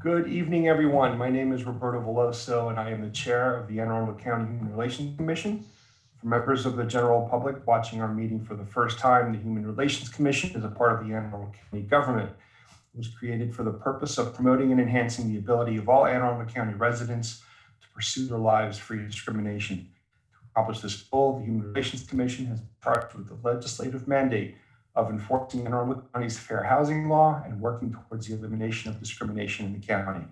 Good evening, everyone. My name is Roberto Veloso, and I am the chair of the Arundel County Human Relations Commission. For members of the general public watching our meeting for the first time, the Human Relations Commission is a part of the Arundel County government. It was created for the purpose of promoting and enhancing the ability of all Anne Arundel County residents to pursue their lives free of discrimination. To accomplish this goal, the Human Relations Commission has been charged with the legislative mandate of enforcing Anne Arundel County's fair housing law and working towards the elimination of discrimination in the county.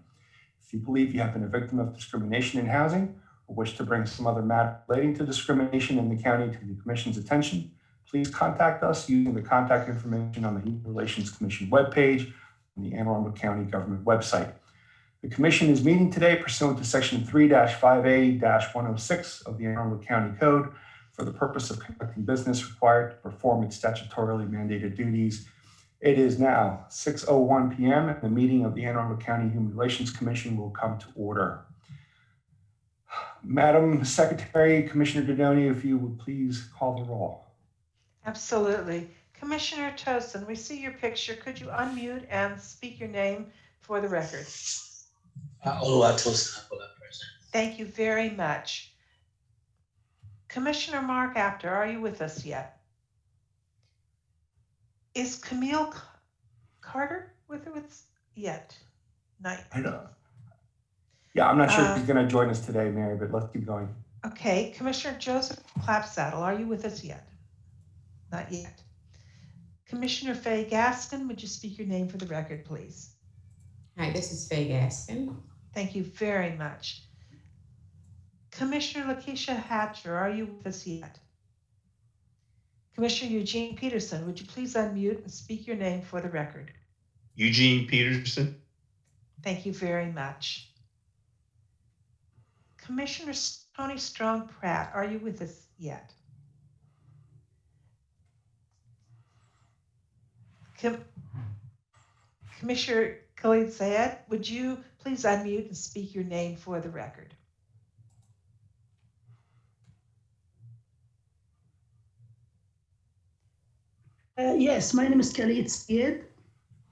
If you believe you have been a victim of discrimination in housing or wish to bring some other matter relating to discrimination in the county to the Commission's attention, please contact us using the contact information on the Human Relations Commission webpage on the Anne Arundel County government website. The Commission is meeting today pursuant to Section 3-5A-106 of the Anne Arundel County Code for the purpose of conducting business required to perform its statutorily mandated duties. It is now 6:01 p.m. and the meeting of the Anne Arundel County Human Relations Commission will come to order. Madam Secretary, Commissioner Dodoni, if you would please call the roll. Absolutely. Commissioner Tosin, we see your picture. Could you unmute and speak your name for the record? Joelle Ridgeway, present. Thank you very much. Commissioner Mark Apter, are you with us yet? Is Camille Carter with us yet? Not yet. I know. Yeah, I'm not sure if he's going to join us today, Mary, but let's keep going. Okay, Commissioner Joseph Clapsaddle, are you with us yet? Not yet. Commissioner Faye Gaskin, would you speak your name for the record, please? Hi, this is Faye Gaskin. Thank you very much. Commissioner Lakeisha Hatcher, are you with us yet? Commissioner Eugene Peterson, would you please unmute and speak your name for the record? Eugene Peterson. Thank you very much. Commissioner Tony Strong Pratt, are you with us yet? Commissioner Khalid Sayed, would you please unmute and speak your name for the record? Yes, my name is Khalid Sayed.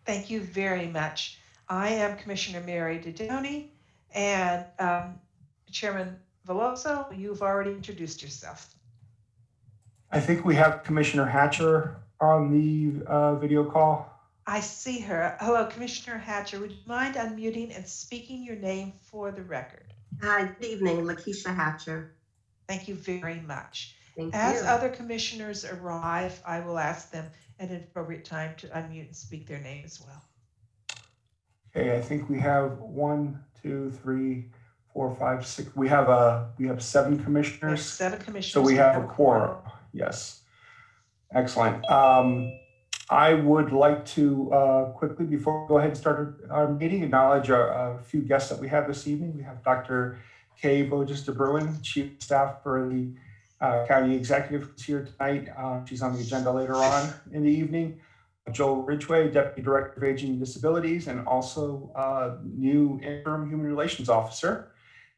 Thank you very much. I am Commissioner Mary Dodoni, and Chairman Veloso, you've already introduced yourself. I think we have Commissioner Hatcher on the video call. I see her. Hello, Commissioner Hatcher. Would you mind unmuting and speaking your name for the record? Hi, good evening, Lakeisha Hatcher. Thank you very much. Thank As you. other commissioners arrive, I will ask them at an appropriate time to unmute and speak their name as well. Okay, I think we have 1, 2, 3, 4, 5, 6. We have 7 commissioners. There's 7 commissioners. So we have a quorum. Yes. Excellent. I would like to quickly, before we go ahead and start our meeting, acknowledge a few guests that we have this evening. We have Dr. Kay Boges de Bruin, Chief of Staff for the County Executive, is here tonight. She's on the agenda later on in the evening. Joelle Ridgeway, Deputy Director of Aging and Disabilities, and also new Interim Human Relations Officer.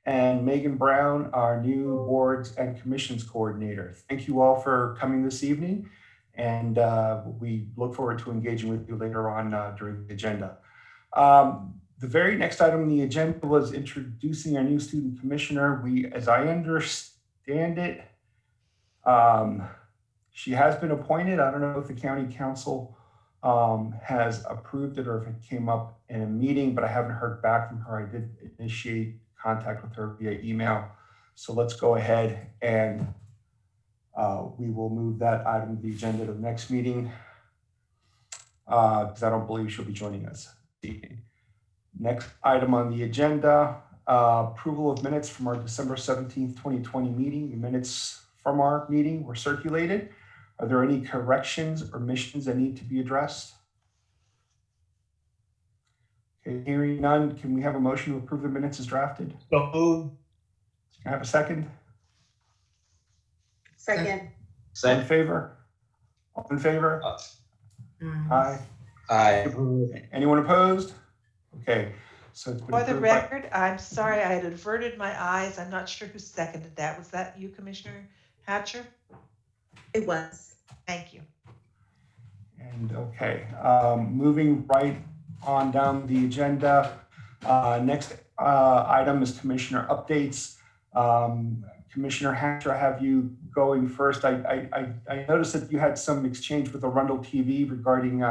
And Megan Brown, our new Boards and Commissions Coordinator. Thank you all for coming this evening. And we look forward to engaging with you later on during the agenda. The very next item on the agenda was introducing our new student commissioner. As I understand it, she has been appointed. I don't know if the county council has approved it or if it came up in a meeting, but I haven't heard back from her. I did initiate contact with her via email. So let's go ahead and we will move that item to the agenda to the next meeting because I don't believe she'll be joining us this evening. Next item on the agenda, approval of minutes from our December 17th, 2020 meeting. The minutes from our meeting were circulated. Are there any corrections or omissions that need to be addressed? Okay, hearing none, can we have a motion to approve the minutes as drafted? So moved. Can I have a second? Second. All in favor? All in favor? Aye. Aye. Anyone opposed? Okay, so it's been For the approved by- record, I'm sorry, I had averted my eyes. I'm not sure who seconded that. Was that you, Commissioner Hatcher? It was. Thank you. And okay, moving right on down the agenda, Next item is Commissioner Updates. Commissioner Hatcher, I have you going first. I noticed that you had some exchange with Arundel TV regarding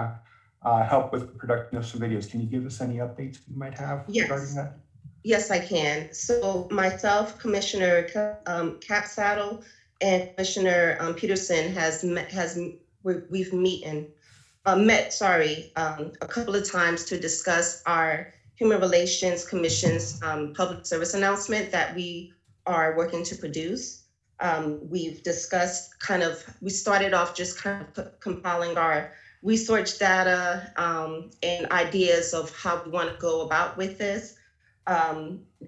help with production of some videos. Can you give us any updates you might have regarding Yes. that? Yes, I can. So myself, Commissioner Capsaddle, and Commissioner Peterson we've met, a couple of times to discuss our Human Relations Commission's public service announcement that we are working to produce. We've discussed we started off just kind of compiling our research data and ideas of how we want to go about with this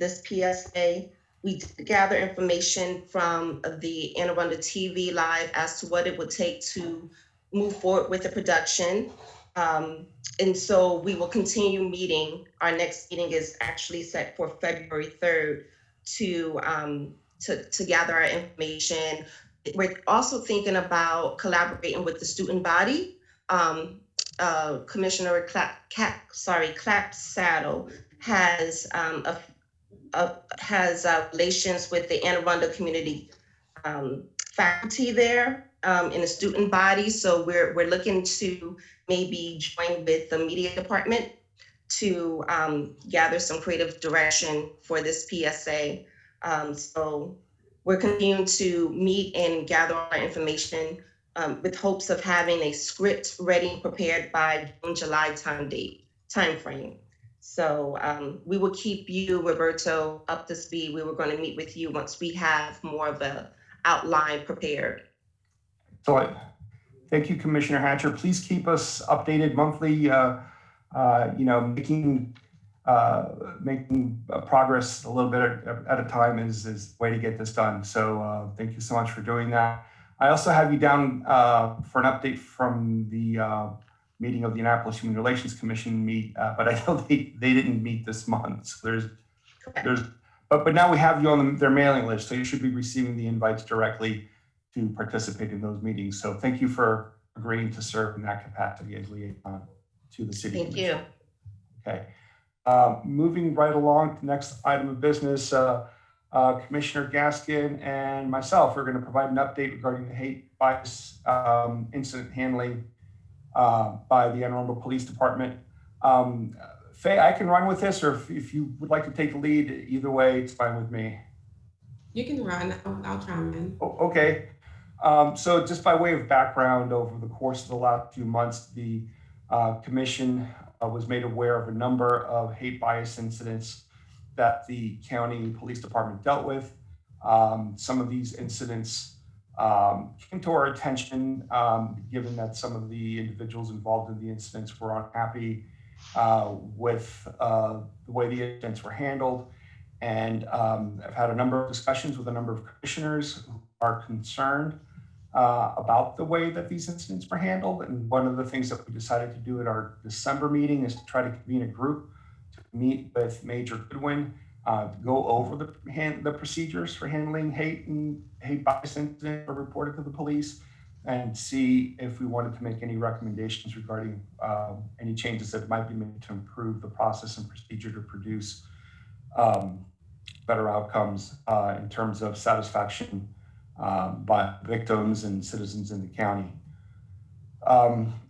PSA. We did gather information from the Arundel TV Live as to what it would take to move forward with the production. And so we will continue meeting. Our next meeting is actually set for February 3rd to gather our information. We're also thinking about collaborating with the student body. Commissioner Clap Saddle has relations with the Anne Arundel community faculty there in the student body. So we're looking to maybe join with the media department to gather some creative direction for this PSA. So we're continuing to meet and gather our information with hopes of having a script ready and prepared by June, July timeframe. So we will keep you, Roberto, up to speed. We were going to meet with you once we have more of an outline prepared. So thank you, Commissioner Hatcher. Please keep us updated monthly. Making progress a little bit at a time is the way to get this done. So thank you so much for doing that. I also have you down for an update from the meeting of the Annapolis Human Relations Commission but I know they didn't meet this month. So but now we have you on their mailing list, so you should be receiving the invites directly to participate in those meetings. So thank you for agreeing to serve in that capacity as liaison to the city. Thank you. Okay. Moving right along to the next item of business, Commissioner Gaskin and myself are going to provide an update regarding the hate bias incident handling by the Anne Arundel Police Department. Faye, I can run with this, or if you would like to take the lead, either way, it's fine with me. You can run. I'll chime in. Okay. So just by way of background, over the course of the last few months, the commission was made aware of a number of hate bias incidents that the county police department dealt with. Some of these incidents came to our attention, given that some of the individuals involved in the incidents were unhappy with the way the incidents were handled. And I've had a number of discussions with a number of commissioners who are concerned about the way that these incidents were handled. And one of the things that we decided to do at our December meeting is to try to convene a group to meet with Major Goodwin, to go over the procedures for handling hate bias incidents or reported to the police, and see if we wanted to make any recommendations regarding any changes that might be made to improve the process and procedure to produce better outcomes in terms of satisfaction by victims and citizens in the county.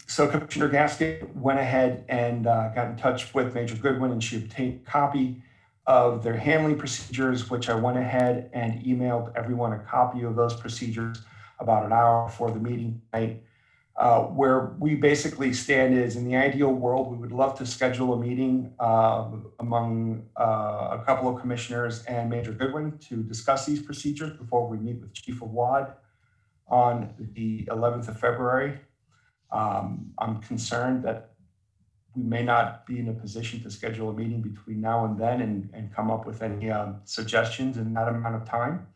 So Commissioner Gaskin went ahead and got in touch with Major Goodwin, and she obtained a copy of their handling procedures, which I went ahead and emailed everyone a copy of those procedures about an hour before the meeting tonight. Where we basically stand is, in the ideal world, we would love to schedule a meeting among a couple of commissioners and Major Goodwin to discuss these procedures before we meet with Chief Awad on the 11th of February. I'm concerned that we may not be in a position to schedule a meeting between now and then and come up with any suggestions in that amount of time.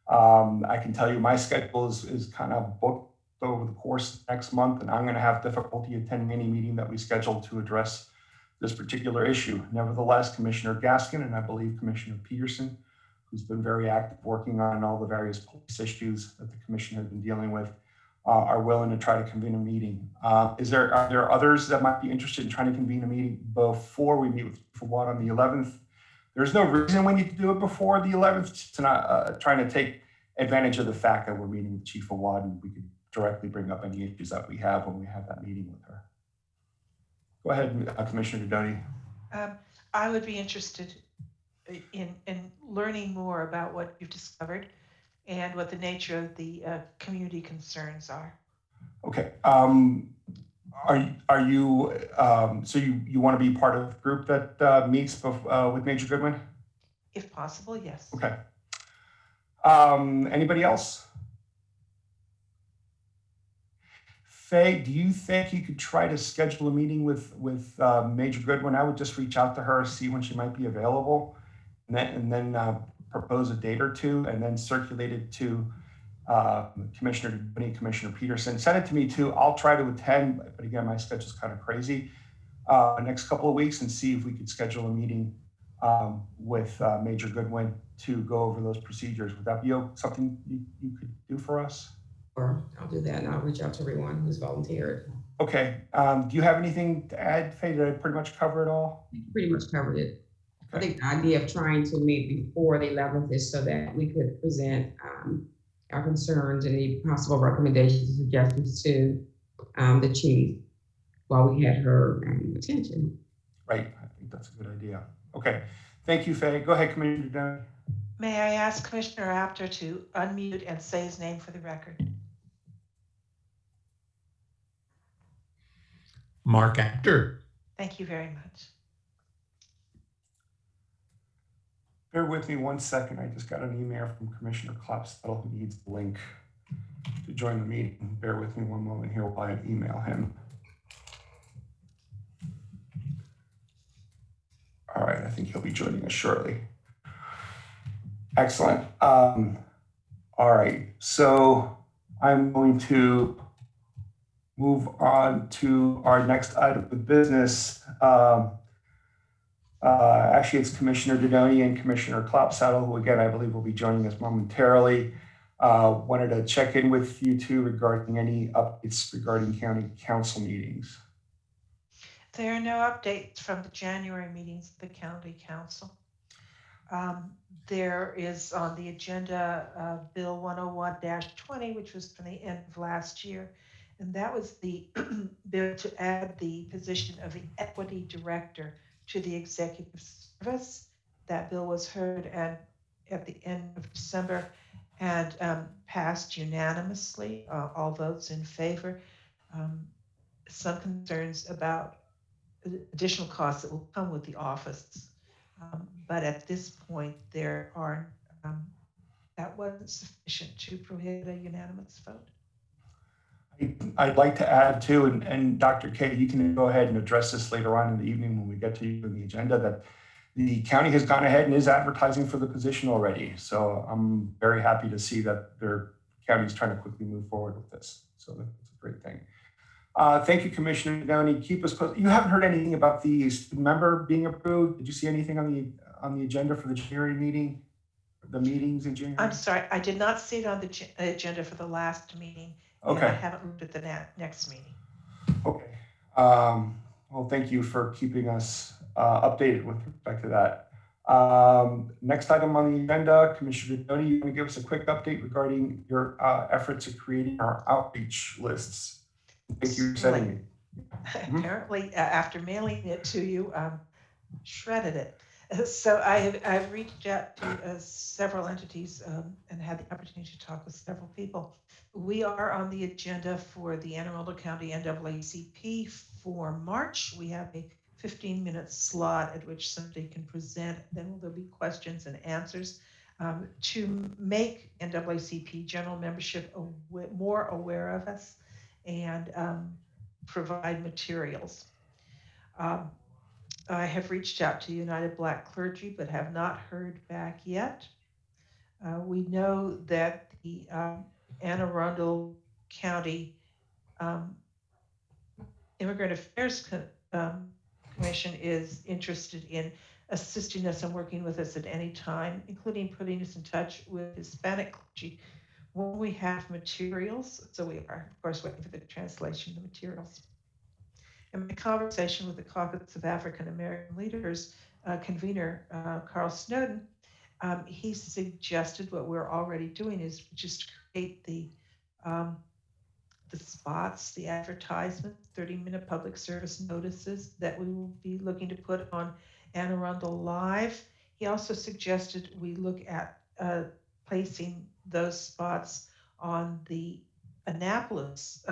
I can tell you my schedule is kind of booked over the course of next month, and I'm going to have difficulty attending any meeting that we scheduled to address this particular issue. Nevertheless, Commissioner Gaskin and I believe Commissioner Peterson, who's been very active working on all the various police issues that the commission has been dealing with, are willing to try to convene a meeting. Are there others that might be interested in trying to convene a meeting before we meet with Chief Awad on the 11th? There's no reason we need to do it before the 11th. To not trying to take advantage of the fact that we're meeting with Chief Awad, and we could directly bring up any issues that we have when we have that meeting with her. Go ahead, Commissioner Dodoni. I would be interested in learning more about what you've discovered and what the nature of the community concerns are. Okay. Are you so you want to be part of the group that meets with Major Goodwin? If possible, yes. Okay. Anybody else? Faye, do you think you could try to schedule a meeting with Major Goodwin? I would just reach out to her, see when she might be available, and then propose a date or two, and then circulate it to Commissioner Dodoni, Commissioner Peterson. Send it to me too. I'll try to attend, but again, my schedule's kind of crazy. Next couple of weeks, and see if we could schedule a meeting with Major Goodwin to go over those procedures. Would that be something you could do for us? Or I'll do that, and I'll reach out to everyone who's volunteered. Okay. Do you have anything to add, Faye? Did I pretty much cover it all? You pretty much covered it. Okay. I think the idea of trying to meet before the 11th is so that we could present our concerns and any possible recommendations and suggestions to the chief while we had her attention. Right. I think that's a good idea. Okay. Thank you, Faye. Go ahead, Commissioner Dodoni. May I ask Commissioner Apter to unmute and say his name for the record? Mark Apter. Thank you very much. Bear with me 1 second. I just got an email from Commissioner Klopstadel who needs the link to join the meeting. Bear with me one moment here while I email him. All right, I think he'll be joining us shortly. Excellent. All right, so I'm going to move on to our next item of business. Actually, it's Commissioner Dodoni and Commissioner Klopstadel, who again, I believe will be joining us momentarily. Wanted to check in with you two regarding any updates regarding county council meetings. There are no updates from the January meetings of the county council. There is on the agenda Bill 101-20, which was from the end of last year. And that was the bill to add the position of the equity director to the executive service. That bill was heard at the end of December and passed unanimously, all votes in favor. Some concerns about additional costs that will come with the office. But at this point, there are, that wasn't sufficient to prohibit a unanimous vote. I'd like to add too, and Dr. K, you can go ahead and address this later on in the evening when we get to you in the agenda, that the county has gone ahead and is advertising for the position already. So I'm very happy to see that their county is trying to quickly move forward with this. So that's a great thing. Thank you, Commissioner Dodoni. Keep us posted. You haven't heard anything about the student member being approved. Did you see anything on the agenda for the January meeting, the meetings in January? I'm sorry, I did not see it on the agenda for the last meeting. Okay. I haven't looked at the next meeting. Okay. Well, thank you for keeping us updated with respect to that. Next item on the agenda, Commissioner Dodoni, you want to give us a quick update regarding your efforts of creating our outreach lists? Thank you for sending me. Apparently, after mailing it to you, shredded it. So I've reached out to several entities and had the opportunity to talk with several people. We are on the agenda for the Anne Arundel County NAACP for March. We have a 15-minute slot at which somebody can present. Then there'll be questions and answers to make NAACP general membership more aware of us and provide materials. I have reached out to United Black Clergy, but have not heard back yet. We know that the Anne Arundel County Immigrant Affairs Commission is interested in assisting us and working with us at any time, including putting us in touch with Hispanic clergy when we have materials, so we are, of course, waiting for the translation of the materials. In my conversation with the Caucus of African American Leaders convener, Carl Snowden, he suggested what we're already doing is just create the spots, the advertisements, 30-minute public service notices that we will be looking to put on Anne Arundel Live. He also suggested we look at placing those spots on the Annapolis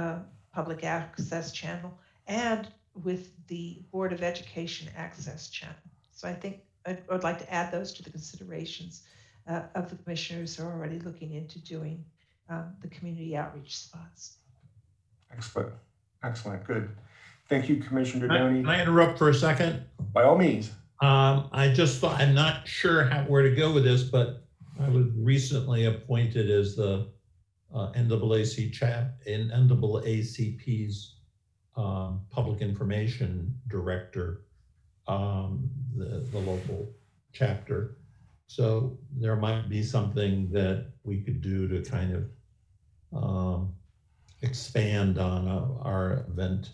public access channel and with the Board of Education access channel. So I think I'd like to add those to the considerations of the commissioners who are already looking into doing the community outreach spots. Excellent. Excellent. Good. Thank you, Commissioner Can Doney. I interrupt for a second? By all means. I just thought, I'm not sure where to go with this, but I was recently appointed as the NAACP's Public Information Director, the local chapter. So there might be something that we could do to kind of expand on our event,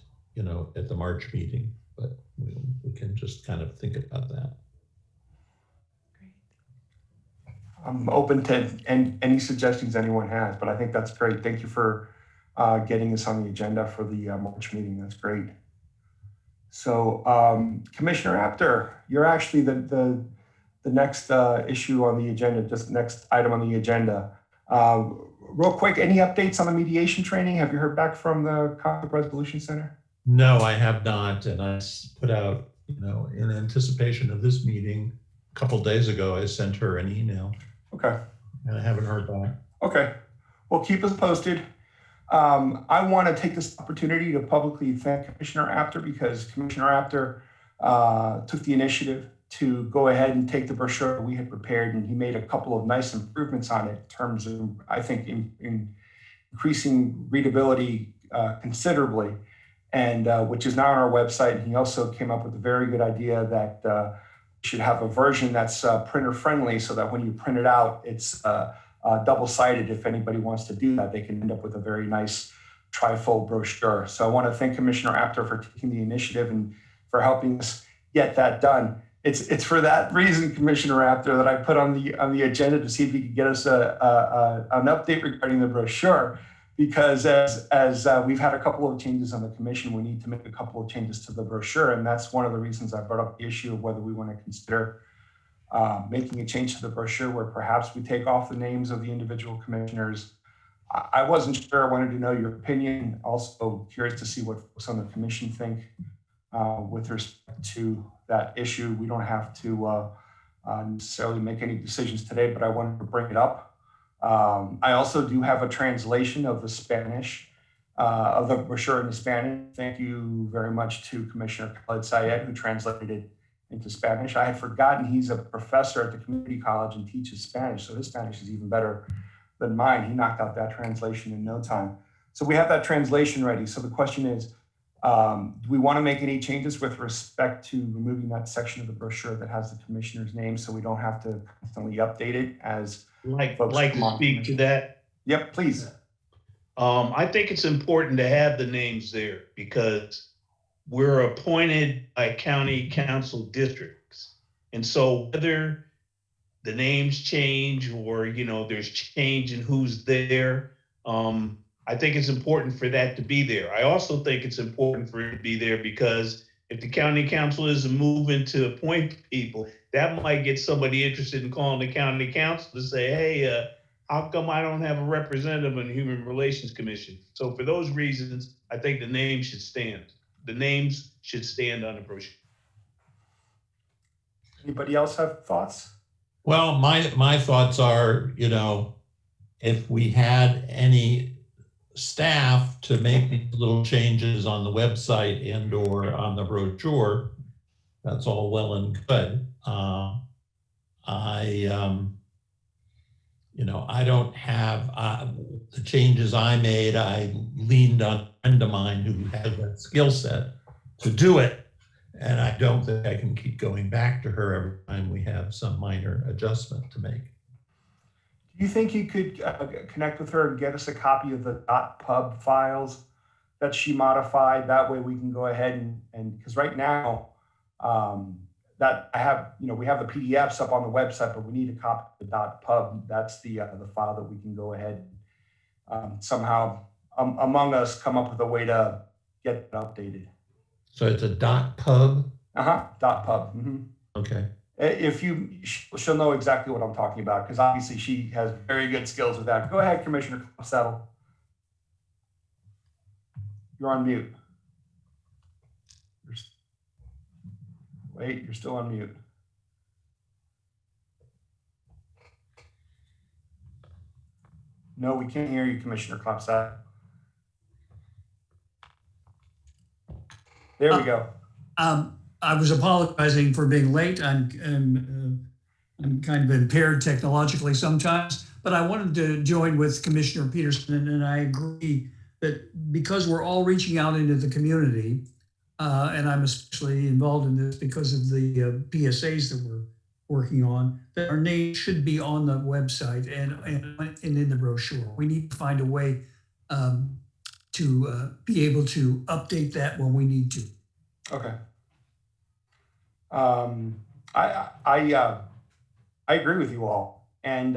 at the March meeting, but we can just kind of think about that. Great. I'm open to any suggestions anyone has, but I think that's great. Thank you for getting this on the agenda for the March meeting. That's great. So Commissioner Apter, you're actually the next issue on the agenda, just the next item on the agenda. Real quick, any updates on the mediation training? Have you heard back from the Conflict Resolution Center? No, I have not, and I put out, in anticipation of this meeting, a couple of days ago, I sent her an email. Okay. And I haven't heard back. Okay. Well, keep us posted. I want to take this opportunity to publicly thank Commissioner Apter because Commissioner Apter took the initiative to go ahead and take the brochure we had prepared, and he made a couple of nice improvements on it in terms of, I think, in increasing readability considerably, and which is now on our website. And he also came up with a very good idea that we should have a version that's printer friendly, so that when you print it out, it's double-sided. If anybody wants to do that, they can end up with a very nice trifold brochure. So I want to thank Commissioner Apter for taking the initiative and for helping us get that done. It's for that reason, Commissioner Apter, that I put on the agenda to see if you could get us an update regarding the brochure, because as we've had a couple of changes on the commission, we need to make a couple of changes to the brochure, and that's one of the reasons I brought up the issue of whether we want to consider making a change to the brochure where perhaps we take off the names of the individual commissioners. I wasn't sure. I wanted to know your opinion. Also curious to see what folks on the commission think with respect to that issue. We don't have to necessarily make any decisions today, but I wanted to bring it up. I also do have a translation of the Spanish, of the brochure into Spanish. Thank you very much to Commissioner Khaled Syed, who translated it into Spanish. I had forgotten he's a professor at the community college and teaches Spanish, so his Spanish is even better than mine. He knocked out that translation in no time. So we have that translation ready. So the question is, do we want to make any changes with respect to removing that section of the brochure that has the commissioner's name so we don't have to constantly update it as I'd folks like come to on speak to that. Yep, please. I think it's important to have the names there because we're appointed by county council districts. And so whether the names change or, there's change in who's there, I think it's important for that to be there. I also think it's important for it to be there because if the county council isn't moving to appoint people, that might get somebody interested in calling the county council to say, hey, how come I don't have a representative in the Human Relations Commission? So for those reasons, I think the name should stand. The names should stand on the brochure. Anybody else have thoughts? Well, my thoughts are, if we had any staff to make these little changes on the website and or on the brochure, that's all well and good. I don't have the changes I made. I leaned on a friend of mine who has that skill set to do it. And I don't think I can keep going back to her every time we have some minor adjustment to make. Do Do you think you could connect with her and get us a copy of the .pub files that she modified? That way we can go ahead and because right now that I have, we have the PDFs up on the website, but we need a copy of the .pub. That's the file that we can go ahead somehow among us come up with a way to get it updated. So it's a .pub? .pub. Mm-hmm. Okay. If she'll know exactly what I'm talking about because obviously she has very good skills with that. Go ahead, Commissioner Settle. You're on mute. Wait, you're still on mute. No, we can't hear you, Commissioner Klopsack. There we go. I was apologizing for being late. I'm kind of impaired technologically sometimes, but I wanted to join with Commissioner Peterson, and I agree that because we're all reaching out into the community, and I'm especially involved in this because of the PSAs that we're working on, that our name should be on the website and in the brochure. We need to find a way to be able to update that when we need to. Okay. I agree with you all, and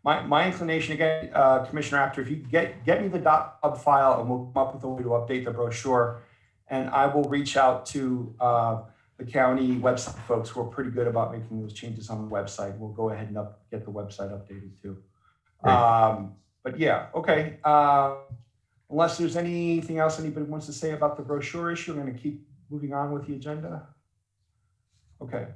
my inclination again, Commissioner, after if you get me the .pub file, and we'll come up with a way to update the brochure, and I will reach out to the county website folks who are pretty good about making those changes on the website. We'll go ahead and get the website updated too. But yeah, okay. Unless there's anything else anybody wants to say about the brochure issue, I'm going to keep moving on with the agenda. Okay.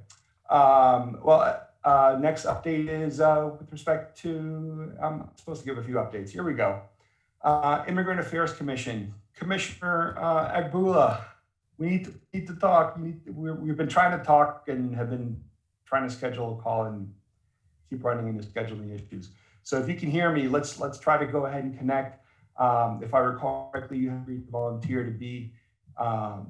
Next update is with respect to, I'm supposed to give a few updates. Here we go. Immigrant Affairs Commission. Commissioner Agbula, we need to talk. We've been trying to talk and have been trying to schedule a call and keep running into scheduling issues. So if you can hear me, let's try to go ahead and connect. If I recall correctly, you have agreed to volunteer to be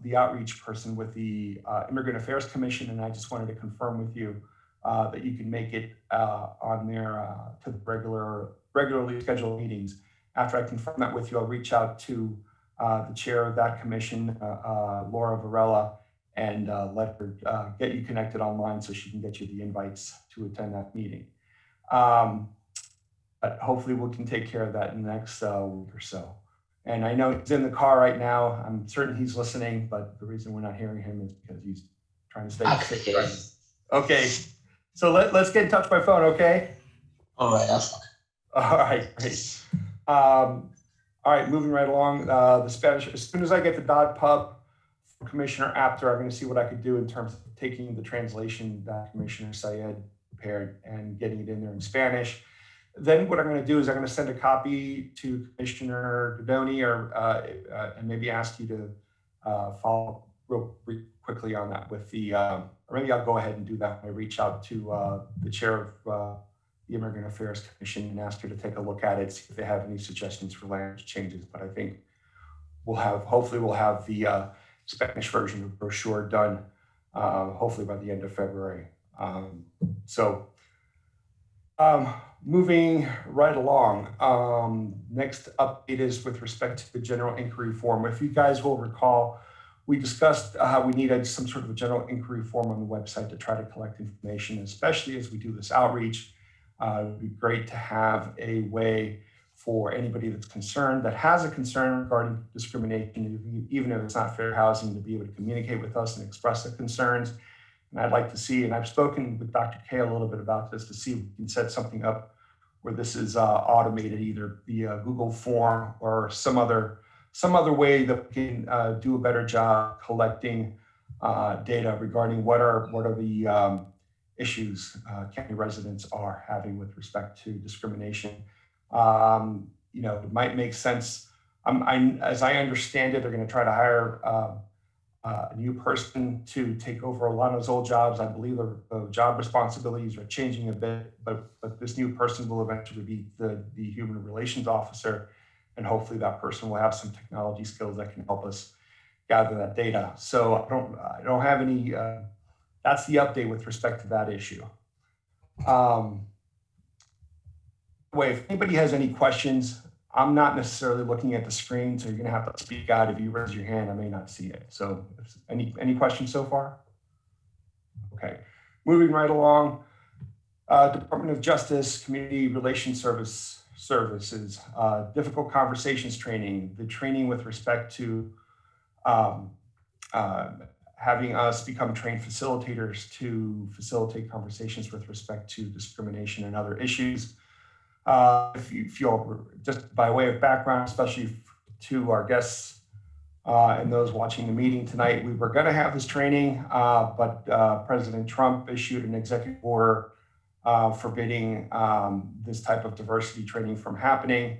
the outreach person with the Immigrant Affairs Commission, and I just wanted to confirm with you that you can make it on there to the regularly scheduled meetings. After I confirm that with you, I'll reach out to the chair of that commission, Laura Varela, and let her get you connected online so she can get you the invites to attend that meeting. But hopefully we can take care of that in the next week or so. And I know he's in the car right now. I'm certain he's listening, but the reason we're not hearing him is because he's trying to stay safe. Yes. Okay, so let's get in touch by phone, okay? All right, that's fine. All right, great. All right, moving right along. The Spanish, as soon as I get the .pub from Commissioner Apter, I'm going to see what I could do in terms of taking the translation that Commissioner Syed prepared and getting it in there in Spanish. Then what I'm going to do is I'm going to send a copy to Commissioner Dodoni and maybe ask you to follow up real quickly on that with the, or maybe I'll go ahead and do that when I reach out to the chair of the Immigrant Affairs Commission and ask her to take a look at it, see if they have any suggestions for language changes. But I think hopefully we'll have the Spanish version of the brochure done, hopefully by the end of February. Moving right along, next update is with respect to the general inquiry form. If you guys will recall, we discussed how we needed some sort of a general inquiry form on the website to try to collect information, especially as we do this outreach. It would be great to have a way for anybody that's concerned, that has a concern regarding discrimination, even if it's not fair housing, to be able to communicate with us and express their concerns. And I'd like to see, and I've spoken with Dr. Kay a little bit about this, to see if we can set something up where this is automated, either via Google form or some other way that we can do a better job collecting data regarding what are the issues county residents are having with respect to discrimination. It might make sense. As I understand it, they're going to try to hire a new person to take over a lot of those old jobs. I believe the job responsibilities are changing a bit, but this new person will eventually be the human relations officer, and hopefully that person will have some technology skills that can help us gather that data. So I don't have any. That's the update with respect to that issue. way, if anybody has any questions, I'm not necessarily looking at the screen, so you're gonna have to speak out. If you raise your hand, I may not see it. So any questions so far? Okay, moving right along. Department of Justice Community Relations Services, difficult conversations training, the training with respect to having us become trained facilitators to facilitate conversations with respect to discrimination and other issues. If you just by way of background, especially to our guests and those watching the meeting tonight, we were going to have this training, but President Trump issued an executive order forbidding this type of diversity training from happening.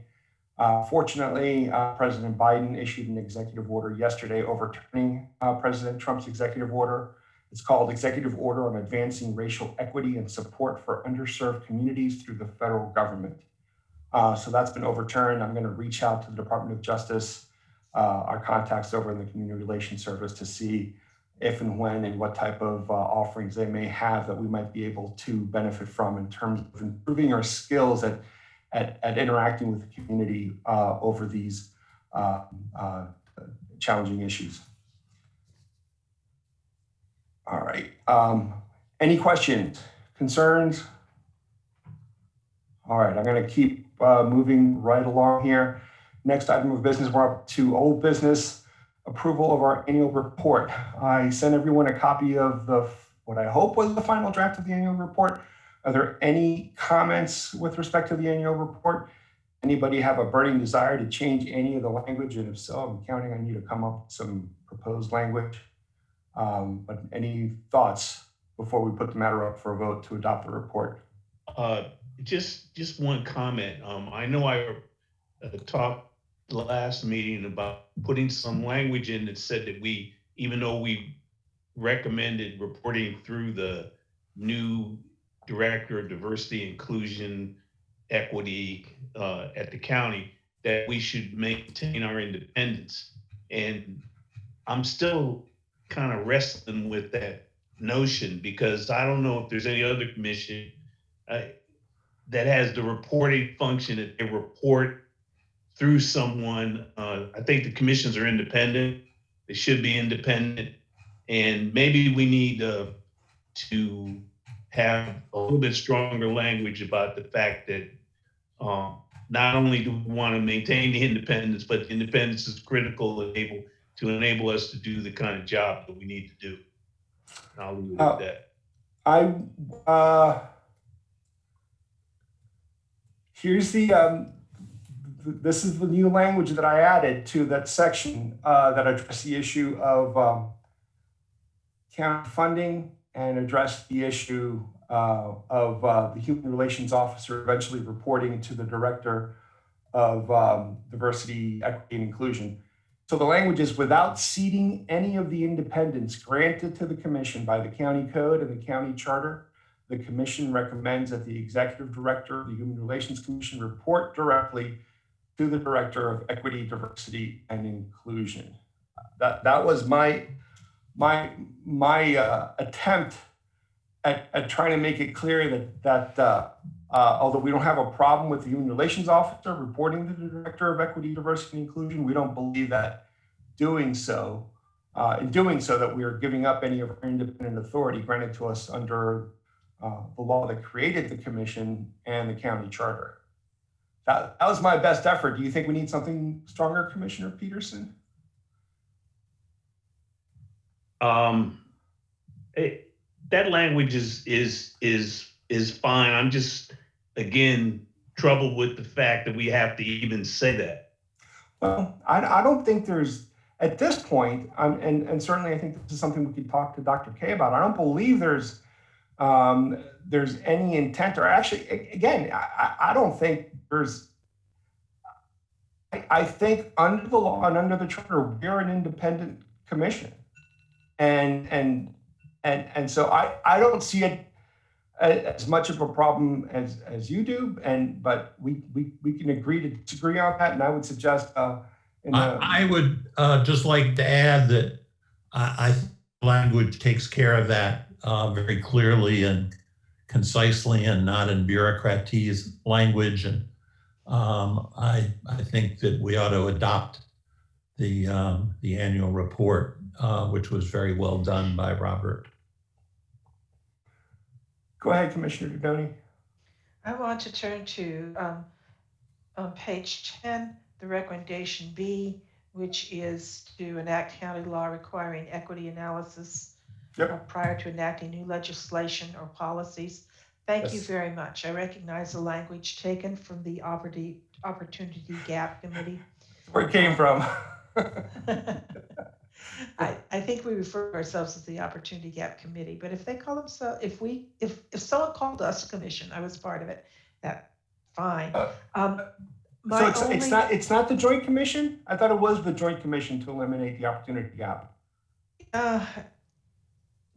Fortunately, President Biden issued an executive order yesterday overturning President Trump's executive order. It's called Executive Order on Advancing Racial Equity and Support for Underserved Communities through the Federal Government. So that's been overturned. I'm going to reach out to the Department of Justice, our contacts over in the Community Relations Service, to see if and when and what type of offerings they may have that we might be able to benefit from in terms of improving our skills at interacting with the community over these challenging issues. All right. Any questions, concerns? All right, I'm going to keep moving right along here. Next item of business, we're up to old business, approval of our annual report. I sent everyone a copy of what I hope was the final draft of the annual report. Are there any comments with respect to the annual report? Anybody have a burning desire to change any of the language? And if so, I'm counting on you to come up with some proposed language. But any thoughts before we put the matter up for a vote to adopt the report? Just one comment. I know I talked last meeting about putting some language in that said that even though we recommended reporting through the new Director of Diversity, Inclusion, Equity at the county, that we should maintain our independence. And I'm still kind of wrestling with that notion, because I don't know if there's any other commission that has the reporting function that they report through someone. I think the commissions are independent. They should be independent. And maybe we need to have a little bit stronger language about the fact that not only do we want to maintain the independence, but the independence is critical and to enable us to do the kind of job that we need to do. And I'll leave it at that. Here's this is the new language that I added to that section that addressed the issue of county funding and addressed the issue of the Human Relations Officer eventually reporting to the Director of Diversity, Equity, and Inclusion. So the language is, without ceding any of the independence granted to the Commission by the County Code and the County Charter, the Commission recommends that the Executive Director of the Human Relations Commission report directly to the Director of Equity, Diversity, and Inclusion. That was my attempt at trying to make it clear that although we don't have a problem with the Human Relations Officer reporting to the Director of Equity, Diversity, and Inclusion, we don't believe that in doing so that we are giving up any of our independent authority granted to us under the law that created the Commission and the County Charter. That was my best effort. Do you think we need something stronger, Commissioner Peterson? That language is fine. I'm just, again, troubled with the fact that we have to even say that. Well, I don't think there's, at this point, and certainly I think this is something we could talk to Dr. K about. I don't believe there's any intent, or actually, again, I don't think there's, I think under the law and under the charter, we're an independent commission. And so I don't see it as much of a problem as you do, but we can agree to disagree on that. And I would suggest I would just like to add that I think language takes care of that very clearly, and concisely and not in bureaucratese language. And I think that we ought to adopt the annual report, which was very well done by Robert. Go ahead, Commissioner Dudoni. I want to turn to on page 10, the recommendation B, which is to enact county law requiring equity analysis prior to enacting new legislation or policies. Thank you very much. I recognize the language taken from the Opportunity Gap Committee. Where it came from. I think we refer to ourselves as the Opportunity Gap Committee, but if they call themselves, if someone called us a commission, I was part of it, that fine. So it's not the Joint Commission? I thought it was the Joint Commission to eliminate the opportunity gap.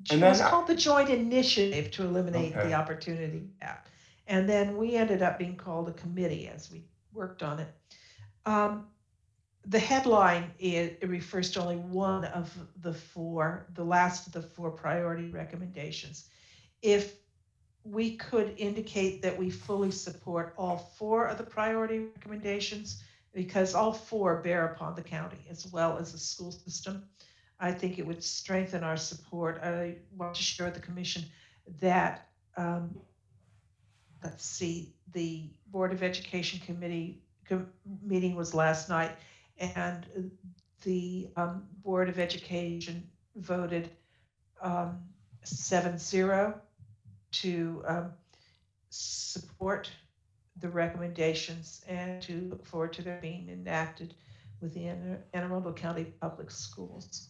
It was called the Joint Initiative to eliminate the opportunity gap. And then we ended up being called a committee as we worked on it. The headline, it refers to only one of the four, the last of the four priority recommendations. If we could indicate that we fully support all four of the priority recommendations, because all four bear upon the county as well as the school system, I think it would strengthen our support. I want to share with the commission that, let's see, the Board of Education Committee meeting was last night, and the Board of Education voted 7-0 to support the recommendations and to look forward to their being enacted within Arundel County Public Schools.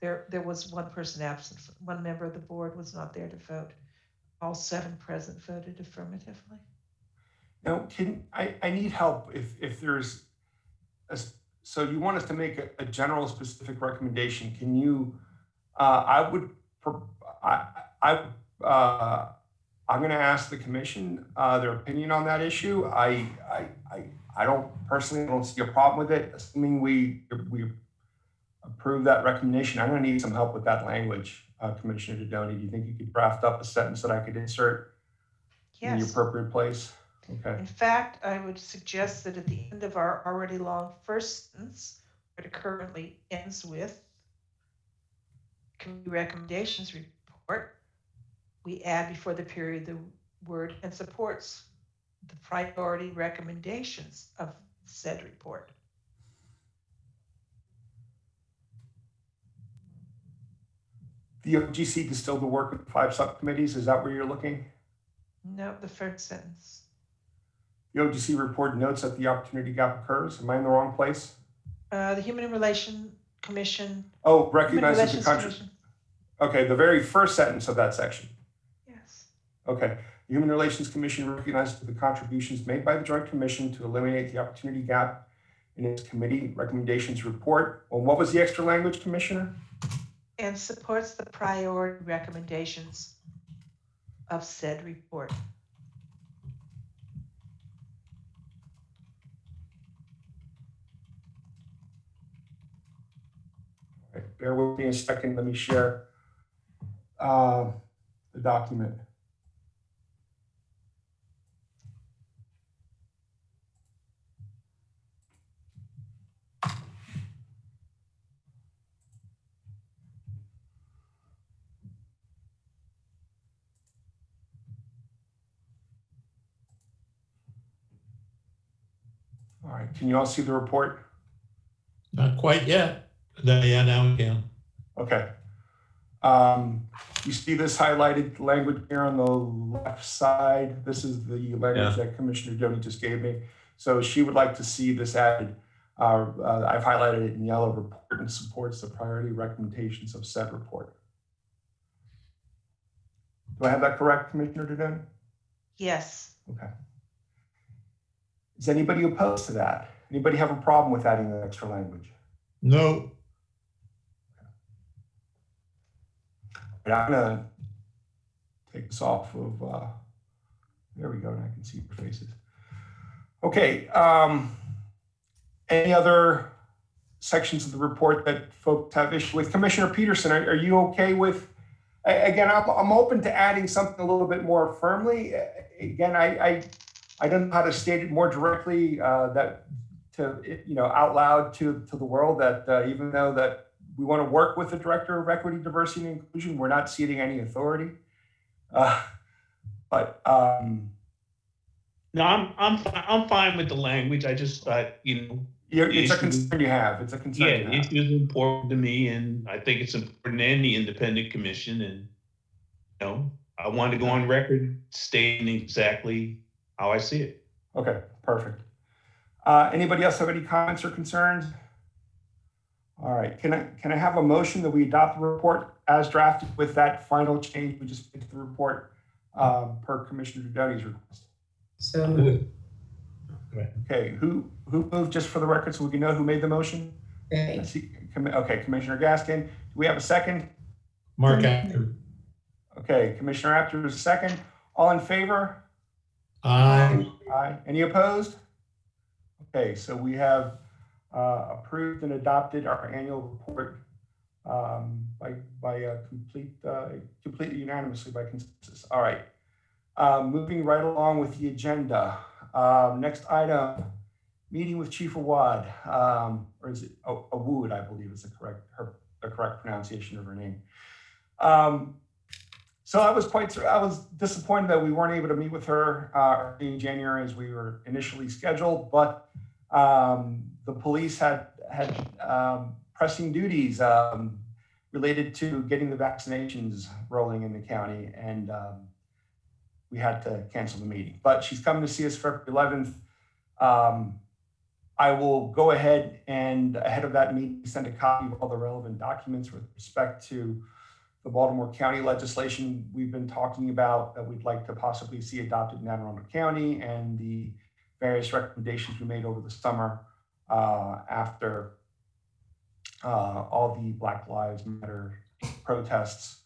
There was one person absent. One member of the board was not there to vote. All 7 present voted affirmatively. Now, I need help if there's so you want us to make a general specific recommendation. Can you, I'm going to ask the commission their opinion on that issue. I don't see a problem with it, assuming we approve that recommendation. I'm going to need some help with that language, Commissioner Dudoni. Do you think you could draft up a sentence that I could insert in the appropriate place? Okay. In fact, I would suggest that at the end of our already long first sentence, where it currently ends with committee recommendations report, we add before the period the word "and supports the priority recommendations of said report." The OGC can still do work with 5 subcommittees. Is that where you're looking? No, the first sentence. The OGC report notes that the opportunity gap occurs. Am I in the wrong place? The Human Relations Commission. Oh, recognizes the country. Okay, the very first sentence of that section. Yes. Okay. The Human Relations Commission recognizes the contributions made by the Joint Commission to eliminate the opportunity gap in its committee recommendations report. Well, what was the extra language, Commissioner? And supports the priority recommendations of said report. All right, bear with me a second. Let me share the document. All right, can you all see the report? Not quite yet. Yeah, now we can. Okay. You see this highlighted language here on the left side. This is the language that Commissioner Dudoni just gave me. So she would like to see this added. I've highlighted it in yellow. Report and supports the priority recommendations of said report. Do I have that correct, Commissioner Dudoni? Yes. Okay. Is anybody opposed to that? Anybody have a problem with adding the extra language? No. Okay. I'm gonna take this off of, there we go, and I can see your faces. Okay, any other sections of the report that folks have issue with? Commissioner Peterson, are you okay with Again, I'm open to adding something a little bit more firmly. Again, I don't know how to state it more directly that to, out loud to the world that even though that we want to work with the Director of Equity, Diversity, and Inclusion, we're not ceding any authority. But No, I'm fine with the language. I just thought, it's a concern you have. It's a concern. Yeah, you have. it is important to me, and I think it's important to any independent commission. And I want to go on record stating exactly how I see it. Okay, perfect. Anybody else have any comments or concerns? All right, can I have a motion that we adopt the report as drafted with that final change we just made to the report per Commissioner Downey's request? So moved. Okay, who moved, just for the record so we can know who made the motion? Okay. Okay, Commissioner Gaskin. Do we have a second? Mark Apter. Okay, Commissioner Apter is a second. All in favor? Aye. Aye. Any opposed? Okay, so we have approved and adopted our annual report by completely unanimously by consensus. All right, moving right along with the agenda. Next item, meeting with Chief Awad, or is it Awad? I believe is the correct pronunciation of her name. So I was disappointed that we weren't able to meet with her in January as we were initially scheduled, but the police had pressing duties related to getting the vaccinations rolling in the county, and we had to cancel the meeting. But she's coming to see us February 11th. I will go ahead and ahead of that meeting send a copy of all the relevant documents with respect to the Baltimore County legislation we've been talking about that we'd like to possibly see adopted in Anne Arundel County, and the various recommendations we made over the summer after all the Black Lives Matter protests.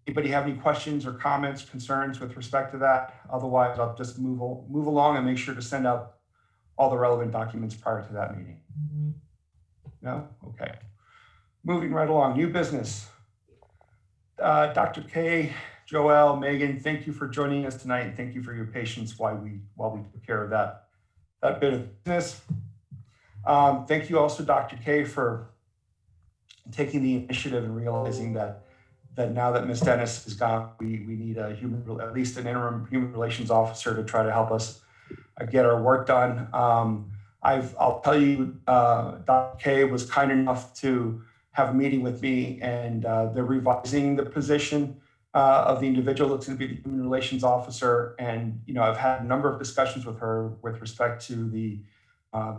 Anybody have any questions or comments, concerns with respect to that? Otherwise, I'll just move along and make sure to send out all the relevant documents prior to that meeting. No? Okay. Moving right along, new business. Dr. K, Joelle, Megan, thank you for joining us tonight, and thank you for your patience while we took care of that bit of business. Thank you also, Dr. K, for taking the initiative and realizing that now that Ms. Dennis is gone, we need at least an interim human relations officer to try to help us get our work done. I'll tell you, Dr. K was kind enough to have a meeting with me, and they're revising the position of the individual that's going to be the human relations officer. And I've had a number of discussions with her with respect to the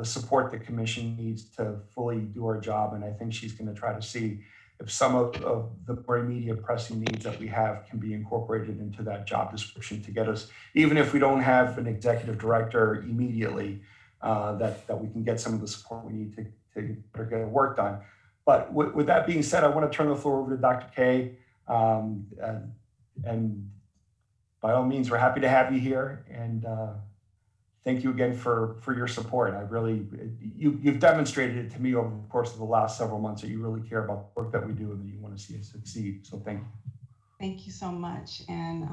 support the commission needs to fully do our job. And I think she's going to try to see if some of the more immediate pressing needs that we have can be incorporated into that job description to get us, even if we don't have an executive director immediately, that we can get some of the support we need to get our work done. But with that being said, I want to turn the floor over to Dr. K. And by all means, we're happy to have you here. And thank you again for your support. You've demonstrated it to me over the course of the last several months that you really care about the work that we do and that you want to see us succeed. So thank you. Thank you so much. And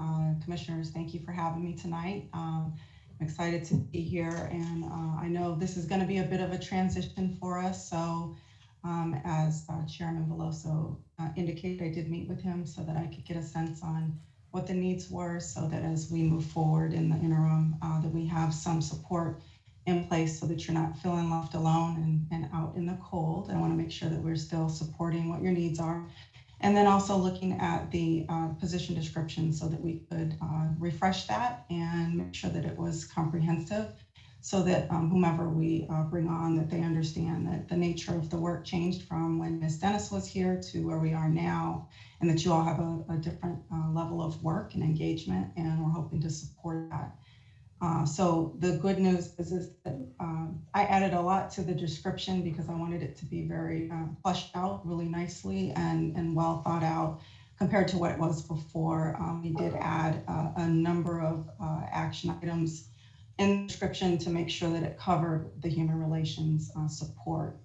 commissioners, thank you for having me tonight. I'm excited to be here. And I know this is going to be a bit of a transition for us. So as Chairman Veloso indicated, I did meet with him so that I could get a sense on what the needs were, so that as we move forward in the interim, that we have some support in place so that you're not feeling left alone and out in the cold. I want to make sure that we're still supporting what your needs are. And then also looking at the position description so that we could refresh that and make sure that it was comprehensive, so that whomever we bring on, that they understand that the nature of the work changed from when Ms. Dennis was here to where we are now, and that you all have a different level of work and engagement, and we're hoping to support that. So the good news is that I added a lot to the description because I wanted it to be very fleshed out really nicely and well thought out compared to what it was before. We did add a number of action items in the description to make sure that it covered the human relations support.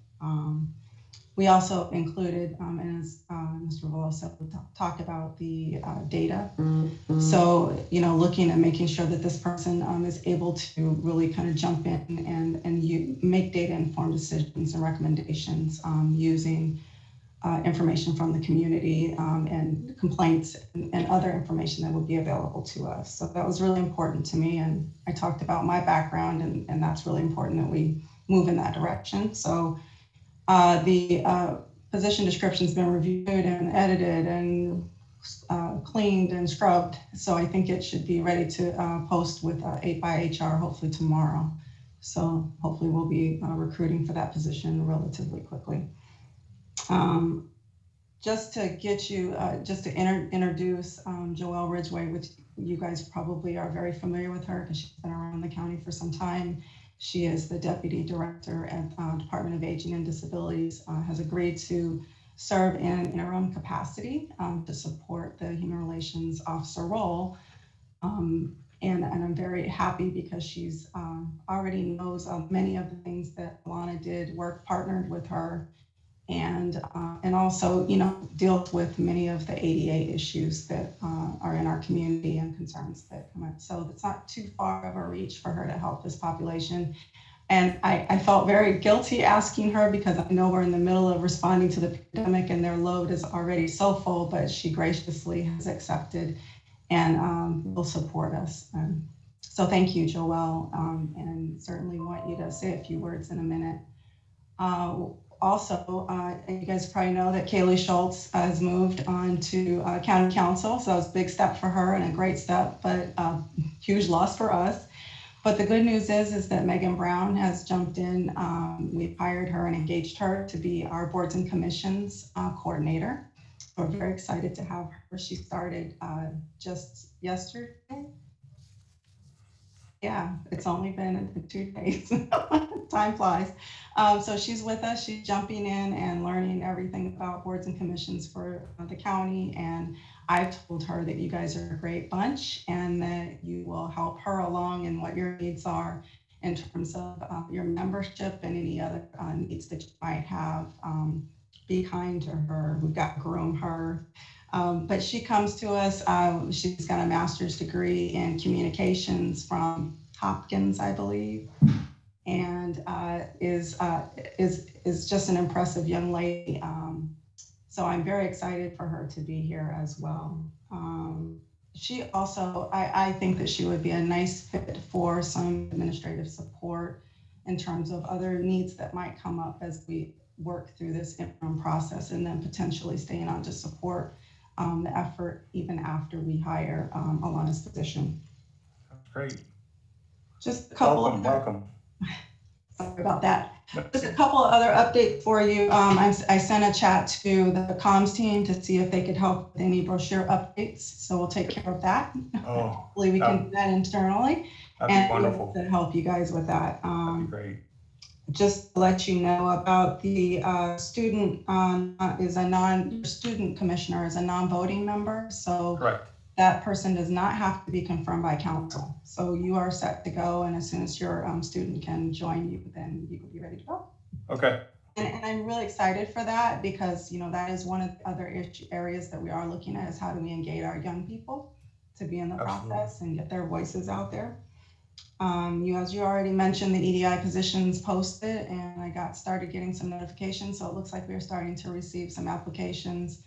We also included, and as Mr. Veloso talked about, the data. So, looking at making sure that this person is able to really kind of jump in and you make data-informed decisions and recommendations using information from the community and complaints and other information that would be available to us. So that was really important to me. And I talked about my background, and that's really important that we move in that direction. So the position description's been reviewed and edited and cleaned and scrubbed. So I think it should be ready to post with 8 by HR hopefully tomorrow. So hopefully we'll be recruiting for that position relatively quickly. Just to get you, just to introduce Joelle Ridgeway, which you guys probably are very familiar with her because she's been around the county for some time. She is the Deputy Director at Department of Aging and Disabilities, has agreed to serve in an interim capacity to support the Human Relations Officer role. And I'm very happy because she's already knows many of the things that Alana did, partnered with her, and also, dealt with many of the ADA issues that are in our community and concerns that come up. So it's not too far of a reach for her to help this population. And I felt very guilty asking her because I know we're in the middle of responding to the pandemic and their load is already so full, but she graciously has accepted and will support us. So thank you, Joelle, and certainly want you to say a few words in a minute. Also, you guys probably know that Kaylee Schultz has moved on to County Council. So that was a big step for her and a great step, but huge loss for us. But the good news is that Megan Brown has jumped in. We've hired her and engaged her to be our boards and commissions coordinator. We're very excited to have her. She started just yesterday. Yeah, it's only been 2 days. Time flies. So she's with us. She's jumping in and learning everything about boards and commissions for the county. And I've told her that you guys are a great bunch and that you will help her along in what your needs are in terms of your membership and any other needs that you might have. Be kind to her. We've got to groom her. But she comes to us, she's got a master's degree in communications from Hopkins, I believe, and is just an impressive young lady. So I'm very excited for her to be here as well. She also, I think that she would be a nice fit for some administrative support in terms of other needs that might come up as we work through this interim process, and then potentially staying on to support the effort even after we hire Alana's position. That's great. Just a couple Welcome. Sorry about that. Just a couple of other updates for you. I sent a chat to the comms team to see if they could help with any brochure updates. So we'll take care of that. Oh, hopefully we can do that internally. That'd be wonderful. To help you guys with that. That'd be great. Just to let you know about the student student commissioner is a non-voting member. So Correct. that person does not have to be confirmed by council. So you are set to go. And as soon as your student can join you, then you will be ready to go. Okay. And I'm really excited for that because, that is one of the other areas that we are looking at is how do we engage our young people to be in the process and get their voices out there. As you already mentioned, the EDI positions posted and I started getting some notifications. So it looks like we're starting to receive some applications.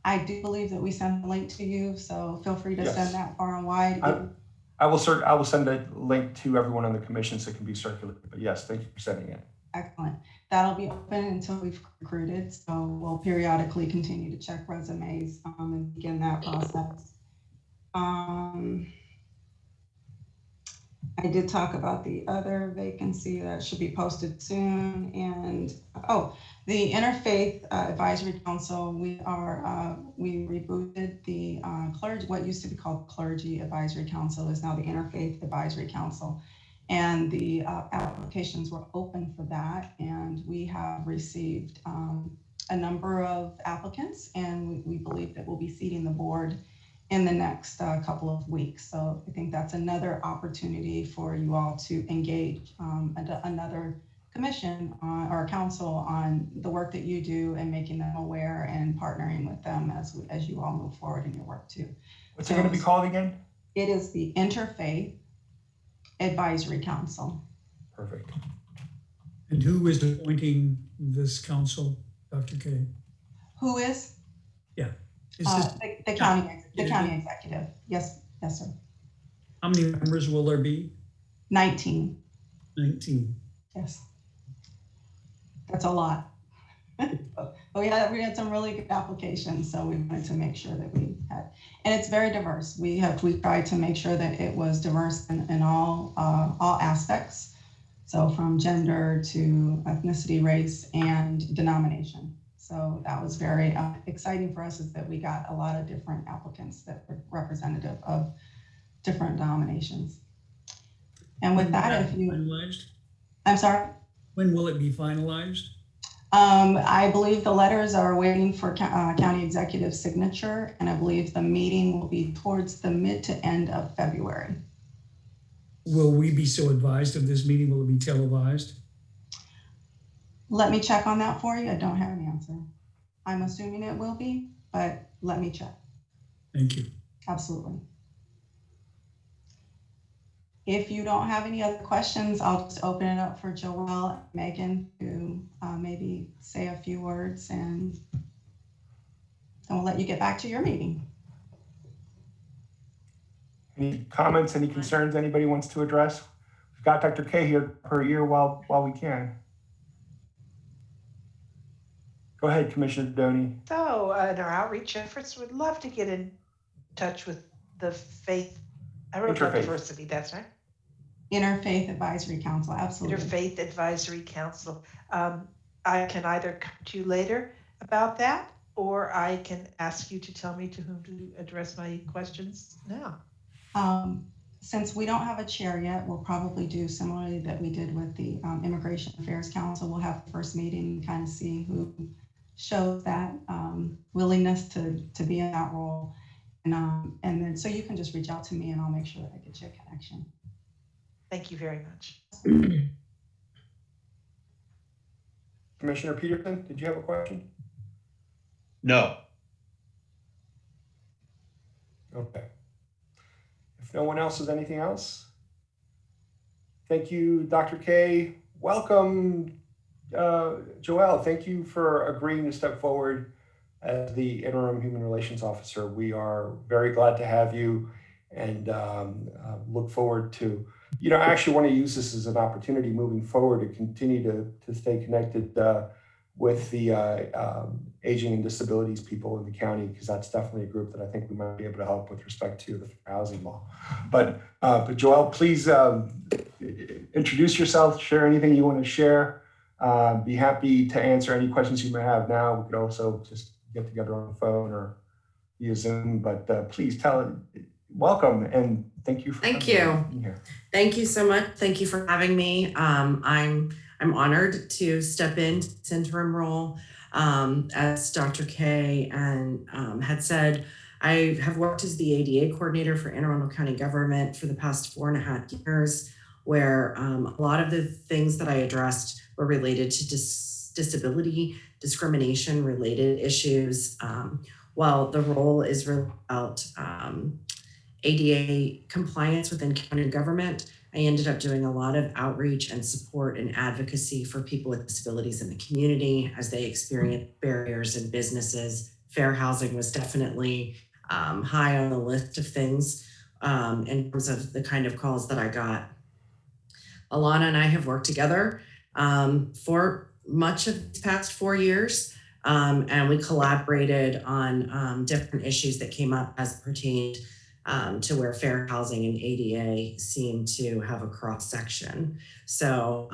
I do believe that we sent the link to you, so feel free to send that far and wide. I will send a link to everyone on the commission so it can be circulated. But yes, thank you for sending it. Excellent. That'll be open until we've recruited. So we'll periodically continue to check resumes and begin that process. I did talk about the other vacancy that should be posted soon. And the Interfaith Advisory Council, we rebooted the clergy, what used to be called Clergy Advisory Council is now the Interfaith Advisory Council. And the applications were open for that. And we have received a number of applicants and we believe that we'll be seating the board in the next couple of weeks. So I think that's another opportunity for you all to engage another commission or council on the work that you do and making them aware and partnering with them as you all move forward in your work too. What's it going to be called again? It is the Interfaith Advisory Council. Perfect. And who is appointing this council, Dr. K? Who is? Yeah. Is this, The county executive. Yes, sir. how many members will there be? 19. 19. Yes. That's a lot. But we had some really good applications, so we wanted to make sure that we had, and it's very diverse. We tried to make sure that it was diverse in all aspects. So from gender to ethnicity, race, and denomination. So that was very exciting for us, is that we got a lot of different applicants that were representative of different denominations. And with that, if you, finalized? I'm sorry? When will it be finalized? I believe the letters are waiting for county executive signature, and I believe the meeting will be towards the mid to end of February. Will we be so advised of this meeting? Will it be televised? Let me check on that for you. I don't have an answer. I'm assuming it will be, but let me check. Thank you. Absolutely. If you don't have any other questions, I'll just open it up for Joelle and Megan to maybe say a few words, and then we'll let you get back to your meeting. Any comments, any concerns anybody wants to address? We've got Dr. K here per ear while we can. Go ahead, Commissioner Doney. So in our outreach efforts, would love to get in touch with the faith, I wrote about Interfaith. diversity, that's right. Interfaith Advisory Council, absolutely. Interfaith Advisory Council. I can either come to you later about that, or I can ask you to tell me to whom to address my questions now. Since we don't have a chair yet, we'll probably do similarly that we did with the Immigration Affairs Council. We'll have the first meeting and kind of see who shows that willingness to be in that role. And then, so you can just reach out to me and I'll make sure that I get you a connection. Thank you very much. Commissioner Peterson, did you have a question? No. Okay. If no one else has anything else, thank you, Dr. K. Welcome, Joelle. Thank you for agreeing to step forward as the interim human relations officer. We are very glad to have you, and look forward to, I actually want to use this as an opportunity moving forward to continue to stay connected with the aging and disabilities people in the county, because that's definitely a group that I think we might be able to help with respect to the housing law. But Joelle, please introduce yourself, share anything you want to share. Be happy to answer any questions you may have now. We could also just get together on the phone or via Zoom, but please welcome and thank you for being here. Thank you so much. Thank you for having me. I'm honored to step into this interim role. As Dr. K had said, I have worked as the ADA coordinator for Anne Arundel County government for the past 4.5 years, where a lot of the things that I addressed were related to disability, discrimination related issues. While the role is really about ADA compliance within county government, I ended up doing a lot of outreach and support and advocacy for people with disabilities in the community as they experience barriers in businesses. Fair housing was definitely high on the list of things in terms of the kind of calls that I got. Alana and I have worked together for much of the past 4 years, and we collaborated on different issues that came up as pertained to where fair housing and ADA seem to have a cross section. So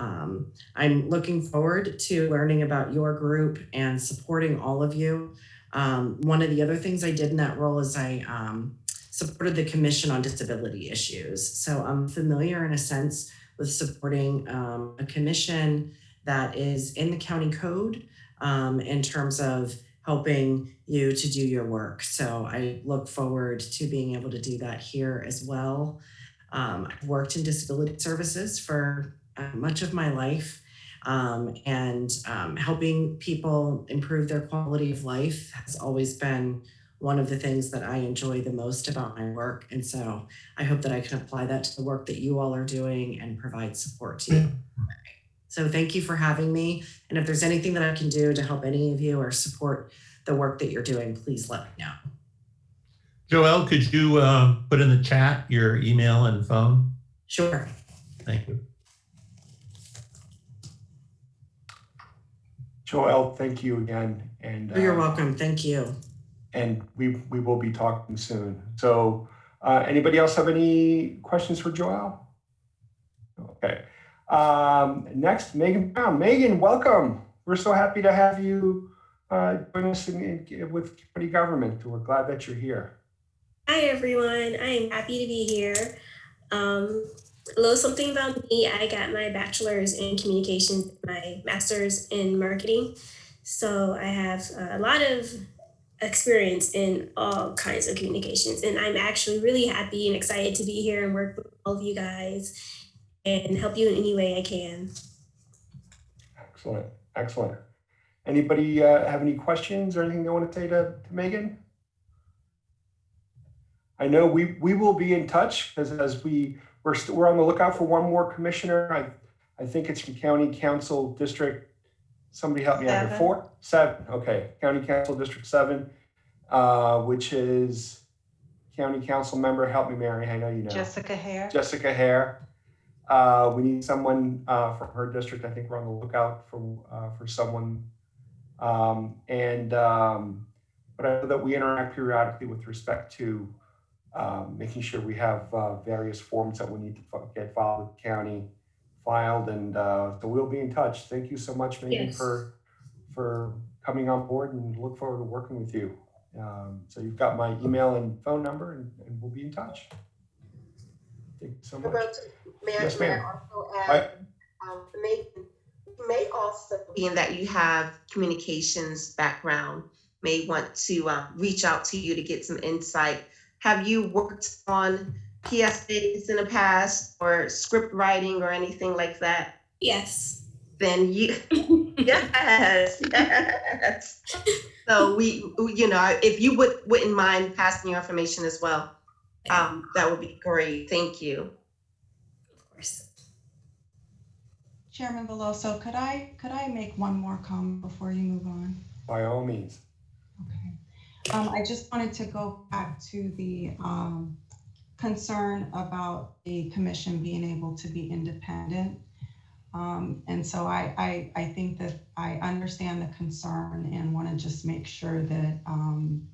I'm looking forward to learning about your group and supporting all of you. One of the other things I did in that role is I supported the Commission on Disability Issues. So I'm familiar in a sense with supporting a commission that is in the county code in terms of helping you to do your work. So I look forward to being able to do that here as well. I've worked in disability services for much of my life. and helping people improve their quality of life has always been one of the things that I enjoy the most about my work. And so I hope that I can apply that to the work that you all are doing and provide support to you. So thank you for having me. And if there's anything that I can do to help any of you or support the work that you're doing, please let me know. Joelle, could you put in the chat your email and phone? Sure. Thank you. Joelle, thank you again. And You're welcome. Thank you. And we will be talking soon. So anybody else have any questions for Joelle? Okay. Next, Megan Brown. Megan, welcome. We're so happy to have you join us with county government. We're glad that you're here. Hi, everyone. I am happy to be here. A little something about me. I got my bachelor's in communications, my master's in marketing. So I have a lot of experience in all kinds of communications. And I'm actually really happy and excited to be here and work with all of you guys and help you in any way I can. Excellent. Excellent. Anybody have any questions or anything they want to say to Megan? I know we will be in touch as we're on the lookout for one more commissioner. I think it's from County Council District. Somebody help me out here. 7. Okay, County Council District 7, which is County Council member. Help me, Mary. I know you know. Jessica Hare. Jessica Hare. We need someone from her district. I think we're on the lookout for someone. But I know that we interact periodically with respect to making sure we have various forms that we need to get filed with the county filed, and so we'll be in touch. Thank you so much, Megan, Yes. for coming on board, and look forward to working with you. So you've got my email and phone number, and we'll be in touch. Thank you so much. Yes, ma'am. Also add, may also, being that you have communications background, may want to reach out to you to get some insight. Have you worked on PSAs in the past, or script writing or anything like that? Yes. Then you, yes. So if you wouldn't mind passing your information as well, that would be great. Thank you. Of course. Chairman Veloso, could I make one more comment before you move on? By all means. Okay. I just wanted to go back to the concern about the commission being able to be independent. And so I think that I understand the concern and want to just make sure that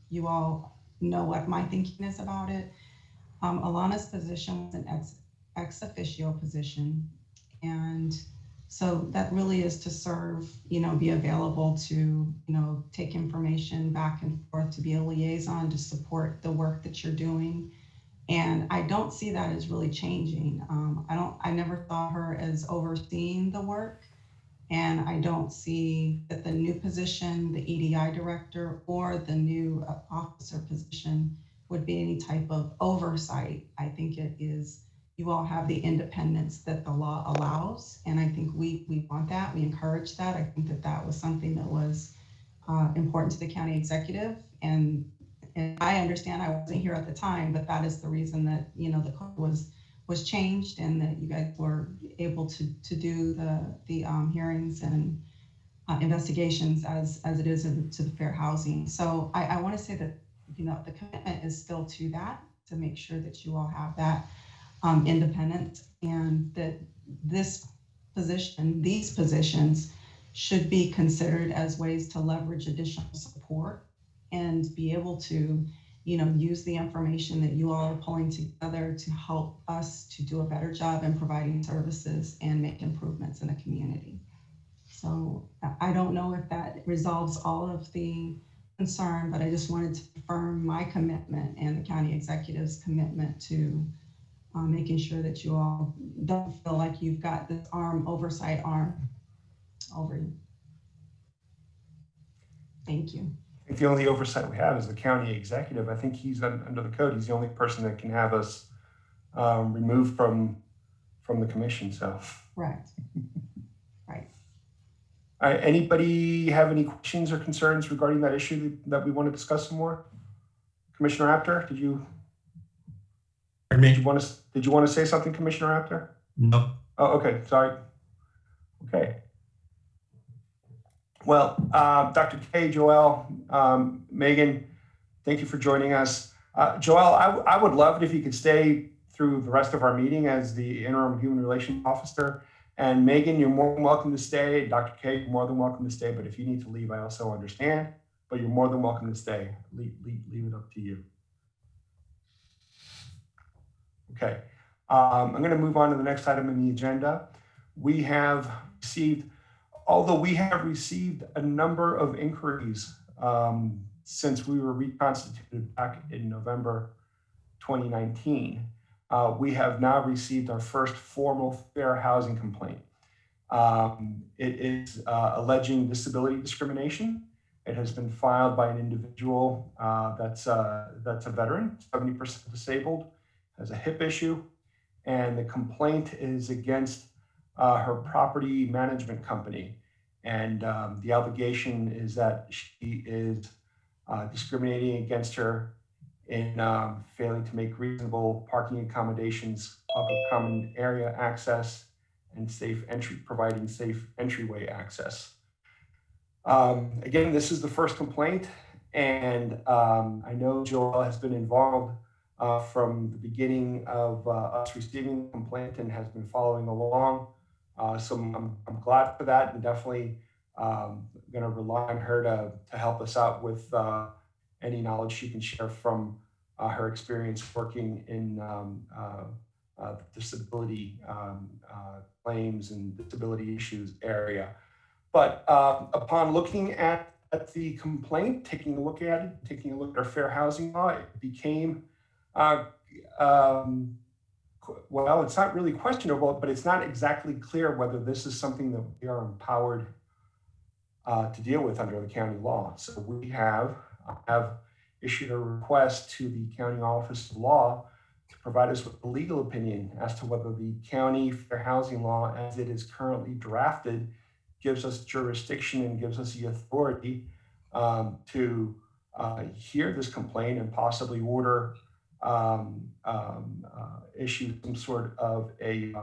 you all know what my thinking is about it. Alana's position was an ex officio position. And so that really is to serve, be available to, take information back and forth, to be a liaison, to support the work that you're doing. And I don't see that as really changing. I never saw her as overseeing the work. And I don't see that the new position, the EDI director, or the new officer position would be any type of oversight. I think it is, you all have the independence that the law allows. And I think we want that, we encourage that. I think that that was something that was important to the county executive. And I understand, I wasn't here at the time, but that is the reason that, the code was changed, and that you guys were able to do the hearings and investigations as it is to the fair housing. So I want to say that, the commitment is still to that, to make sure that you all have that independence, and that these positions should be considered as ways to leverage additional support and be able to, use the information that you all are pulling together to help us to do a better job in providing services and make improvements in the community. So I don't know if that resolves all of the concern, but I just wanted to affirm my commitment and the county executive's commitment to making sure that you all don't feel like you've got this oversight arm over you. Thank you. I think the only oversight we have is the county executive. I think he's under the code. He's the only person that can have us removed from the commission. So right. Anybody have any questions or concerns regarding that issue that we want to discuss some more? Commissioner Apter, did you want to say something, Commissioner Apter? No. Oh, okay, sorry. Okay. Well, Dr. K, Joelle, Megan, thank you for joining us. Joelle, I would love it if you could stay through the rest of our meeting as the interim human relations officer. And Megan, you're more than welcome to stay. Dr. K, you're more than welcome to stay. But if you need to leave, I also understand. But you're more than welcome to stay. Leave it up to you. Okay. I'm going to move on to the next item in the agenda. Although we have received a number of inquiries since we were reconstituted back in November 2019, we have now received our first formal fair housing complaint. It is alleging disability discrimination. It has been filed by an individual that's a veteran, 70% disabled, has a hip issue, and the complaint is against her property management company. And the allegation is that she is discriminating against her in failing to make reasonable parking accommodations, public common area access, and providing safe entryway access. Again, this is the first complaint, and I know Joelle has been involved from the beginning of us receiving the complaint and has been following along. So I'm glad for that, and definitely going to rely on her to help us out with any knowledge she can share from her experience working in disability claims and disability issues area. But upon looking at the complaint, taking a look at our fair housing law, it became well, it's not really questionable, but it's not exactly clear whether this is something that we are empowered to deal with under the county law. So we have issued a request to the County Office of Law to provide us with a legal opinion as to whether the county fair housing law, as it is currently drafted, gives us jurisdiction and gives us the authority to hear this complaint and possibly order issue some sort of a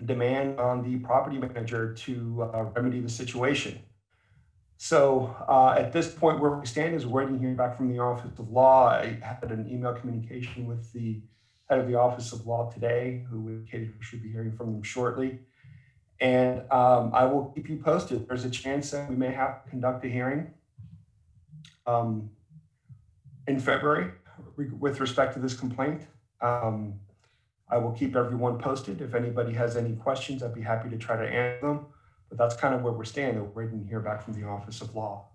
demand on the property manager to remedy the situation. So at this point, where we stand is waiting to hear back from the Office of Law. I had an email communication with the head of the Office of Law today, who indicated we should be hearing from them shortly. And I will keep you posted. There's a chance that we may have to conduct a hearing in February with respect to this complaint. I will keep everyone posted. If anybody has any questions, I'd be happy to try to answer them. But that's kind of where we're standing. We're waiting to hear back from the Office of Law.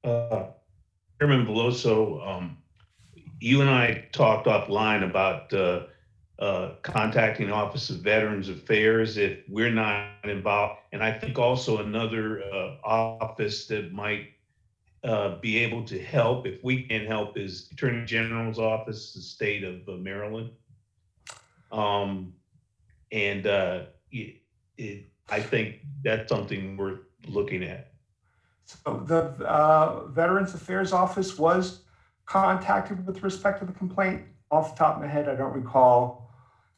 Chairman Veloso, you and I talked offline about contacting the Office of Veterans Affairs if we're not involved. And I think also another office that might be able to help, if we can help, is Attorney General's Office, the state of Maryland. I think that's something worth looking at. So the Veterans Affairs Office was contacted with respect to the complaint. Off the top of my head, I don't recall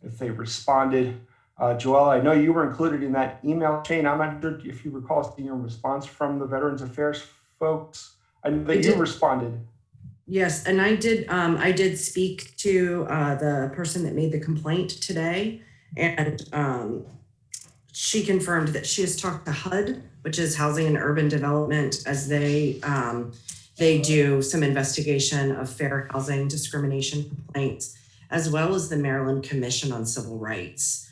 if they responded. Joelle, I know you were included in that email chain. I'm not sure if you recall seeing a response from the Veterans Affairs folks. I know that you responded. Yes, and I did speak to the person that made the complaint today, and she confirmed that she has talked to HUD, which is Housing and Urban Development, as they do some investigation of fair housing discrimination complaints, as well as the Maryland Commission on Civil Rights.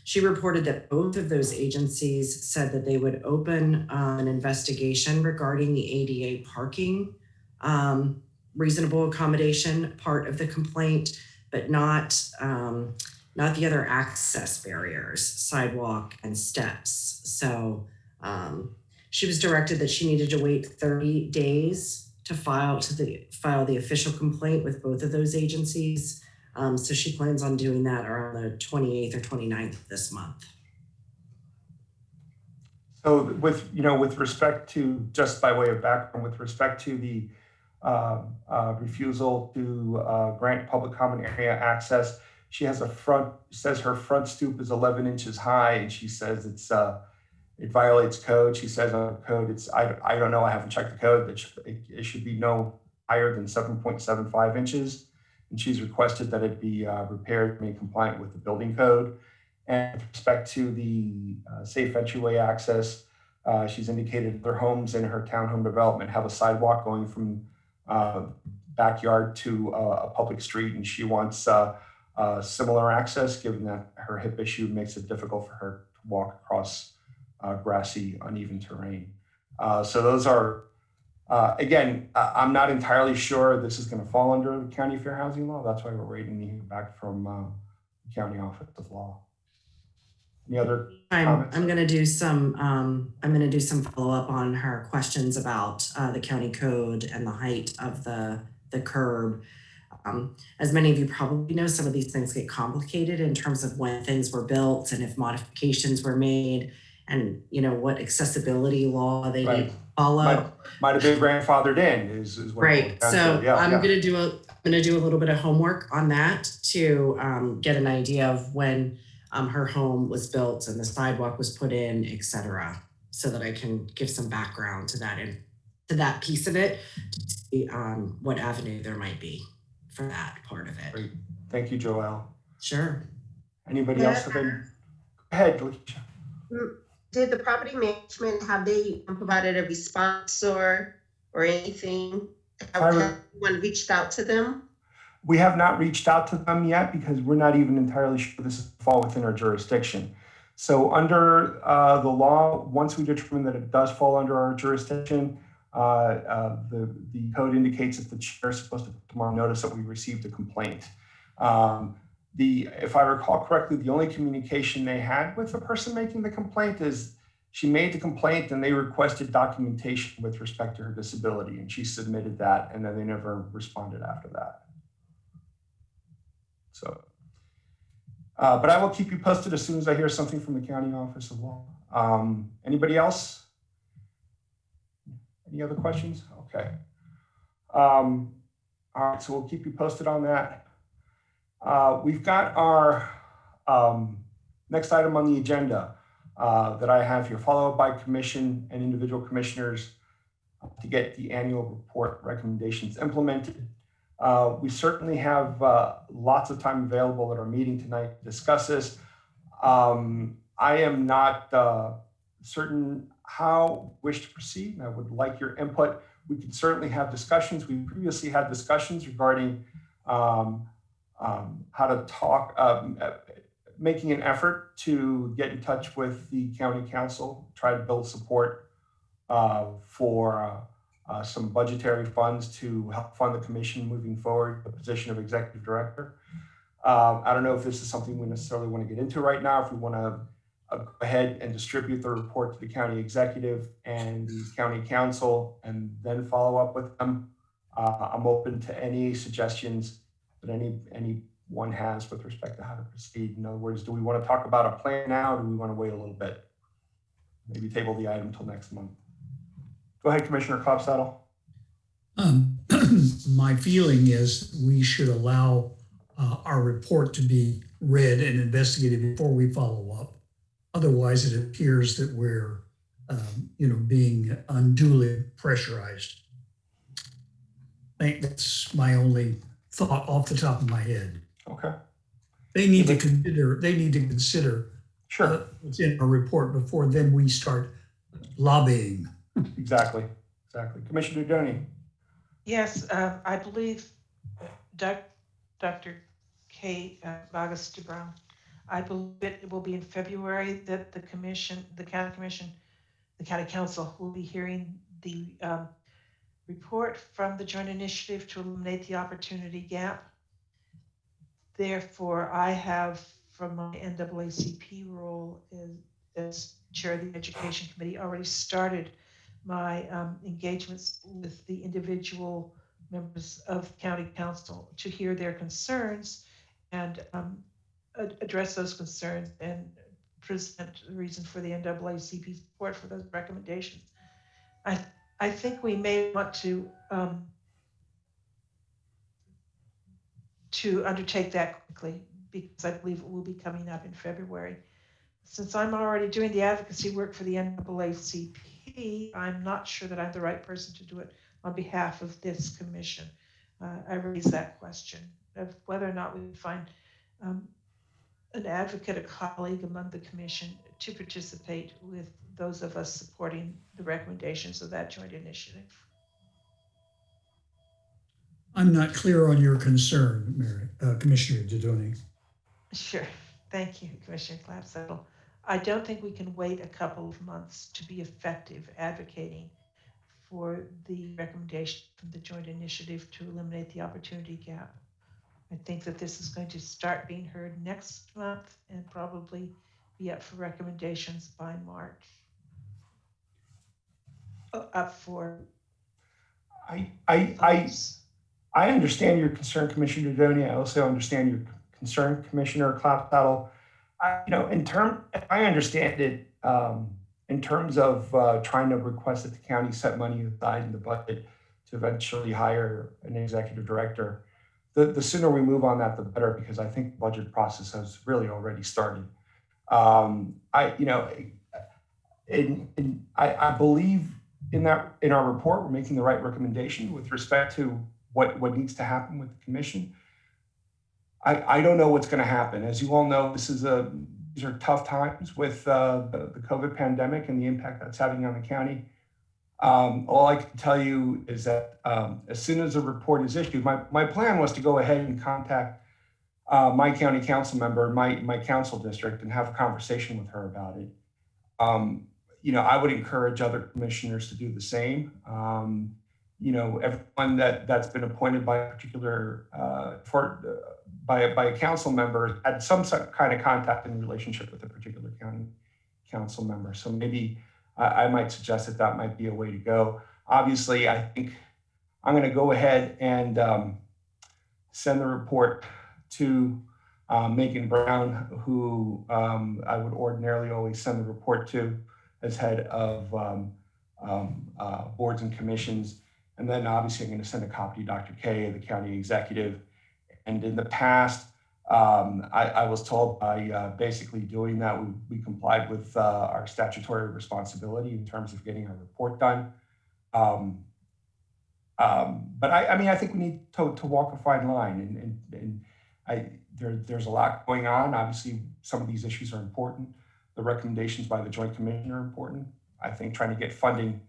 She reported that both of those agencies said that they would open an investigation regarding the ADA parking reasonable accommodation part of the complaint, but not the other access barriers, sidewalk and steps. So she was directed that she needed to wait 30 days to file the official complaint with both of those agencies. So she plans on doing that around the 28th or 29th of this month. So with respect to, just by way of background, with respect to the refusal to grant public common area access, she has says her front stoop is 11 inches high, and she says it violates code. She says on code, I don't know, I haven't checked the code, but it should be no higher than 7.75 inches. And she's requested that it be repaired to be compliant with the building code. And with respect to the safe entryway access, she's indicated their homes in her townhome development have a sidewalk going from backyard to a public street, and she wants similar access, given that her hip issue makes it difficult for her to walk across grassy, uneven terrain. So those are, again, I'm not entirely sure this is going to fall under the county fair housing law. That's why we're waiting to hear back from the county office of law. Any other comments? I'm going to do some follow up on her questions about the county code and the height of the curb. As many of you probably know, some of these things get complicated in terms of when things were built and if modifications were made, and what accessibility law they need to follow. Might have been grandfathered in is what right. So I'm going to do a little bit of homework on that to get an idea of when her home was built and the sidewalk was put in, et cetera, so that I can give some background to that and to that piece of it, to see what avenue there might be for that part of it. Great. Thank you, Joelle. Sure. Anybody else have any? Go ahead, Alicia. Did the property management, have they provided a response or anything? Have anyone reached out to them? We have not reached out to them yet because we're not even entirely sure this is fall within our jurisdiction. So under the law, once we determine that it does fall under our jurisdiction, the code indicates that the chair is supposed to put them on notice that we received a complaint. If I recall correctly, the only communication they had with the person making the complaint is she made the complaint and they requested documentation with respect to her disability, and she submitted that, and then they never responded after that. So, but I will keep you posted as soon as I hear something from the County Office of Law. Anybody else? Any other questions? Okay. All right, so we'll keep you posted on that. We've got our next item on the agenda that I have here, followed by commission and individual commissioners to get the annual report recommendations implemented. We certainly have lots of time available at our meeting tonight to discuss this. I am not certain how wish to proceed, and I would like your input. We can certainly have discussions. We previously had discussions regarding how to talk, making an effort to get in touch with the county council, try to build support for some budgetary funds to help fund the commission moving forward, the position of executive director. I don't know if this is something we necessarily want to get into right now. If we want to go ahead and distribute the report to the county executive and the county council and then follow up with them, I'm open to any suggestions that anyone has with respect to how to proceed. In other words, do we want to talk about a plan now, or do we want to wait a little bit? Maybe table the item till next month. Go ahead, Commissioner Klopsaddle. My feeling is we should allow our report to be read and investigated before we follow up. Otherwise, it appears that we're, being unduly pressurized. I think that's my only thought off the top of my head. Okay. They need to consider Sure. what's in our report before then we start lobbying. Exactly. Commissioner Doney. Yes, I believe Dr. K. Vargas de Brown, I believe it will be in February that the county council will be hearing the report from the joint initiative to eliminate the opportunity gap. Therefore, I have, from my NAACP role as chair of the education committee, already started my engagements with the individual members of county council to hear their concerns and address those concerns and present the reason for the NAACP support for those recommendations. I think we may want to undertake that quickly because I believe it will be coming up in February. Since I'm already doing the advocacy work for the NAACP, I'm not sure that I'm the right person to do it on behalf of this commission. I raised that question of whether or not we would find an advocate, a colleague among the commission to participate with those of us supporting the recommendations of that joint initiative. I'm not clear on your concern, Commissioner Didoni. Sure. Thank you, Commissioner Clapsaddle. I don't think we can wait a couple of months to be effective advocating for the recommendation from the joint initiative to eliminate the opportunity gap. I think that this is going to start being heard next month and probably be up for recommendations by March. Up for. I understand your concern, Commissioner Didoni. I also understand your concern, Commissioner Clapsaddle. If I understand it, in terms of trying to request that the county set money aside in the budget to eventually hire an executive director, the sooner we move on that, the better, because I think the budget process has really already started. I believe in our report, we're making the right recommendation with respect to what needs to happen with the commission. I don't know what's going to happen. As you all know, these are tough times with the COVID pandemic and the impact that's having on the county. All I can tell you is that as soon as a report is issued, my plan was to go ahead and contact my county council member, my council district, and have a conversation with her about it. I would encourage other commissioners to do the same. Everyone that's been appointed by a particular by a council member had some kind of contact and relationship with a particular county council member. So maybe I might suggest that might be a way to go. Obviously, I think I'm going to go ahead and send the report to Megan Brown, who I would ordinarily always send the report to as head of boards and commissions. And then obviously I'm going to send a copy to Dr. K, the county executive. And in the past, I was told by basically doing that, we complied with our statutory responsibility in terms of getting our report done. But I think we need to walk a fine line, and there's a lot going on. Obviously, some of these issues are important. The recommendations by the Joint Commission are important. I think trying to get funding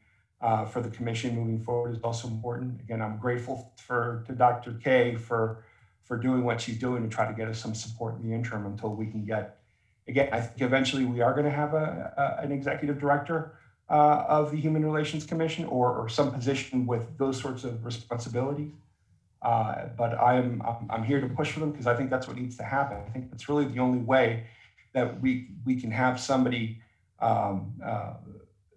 for the commission moving forward is also important. Again, I'm grateful to Dr. K for doing what she's doing to try to get us some support in the interim until we can get, again, I think eventually we are going to have an executive director of the Human Relations Commission or some position with those sorts of responsibilities. But I'm here to push for them because I think that's what needs to happen. I think that's really the only way that we can have somebody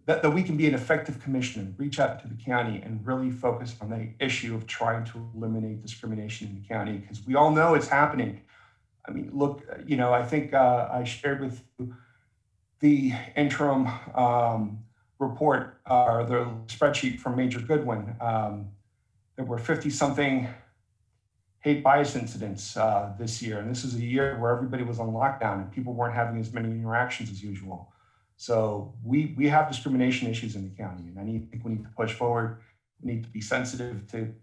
that we can be an effective commissioner, reach out to the county and really focus on the issue of trying to eliminate discrimination in the county, because we all know it's happening. I mean, look, I think I shared with you the interim report or the spreadsheet from Major Goodwin. There were 50-something hate bias incidents this year. And this is a year where everybody was on lockdown and people weren't having as many interactions as usual. So we have discrimination issues in the county, and I think we need to push forward. We need to be sensitive to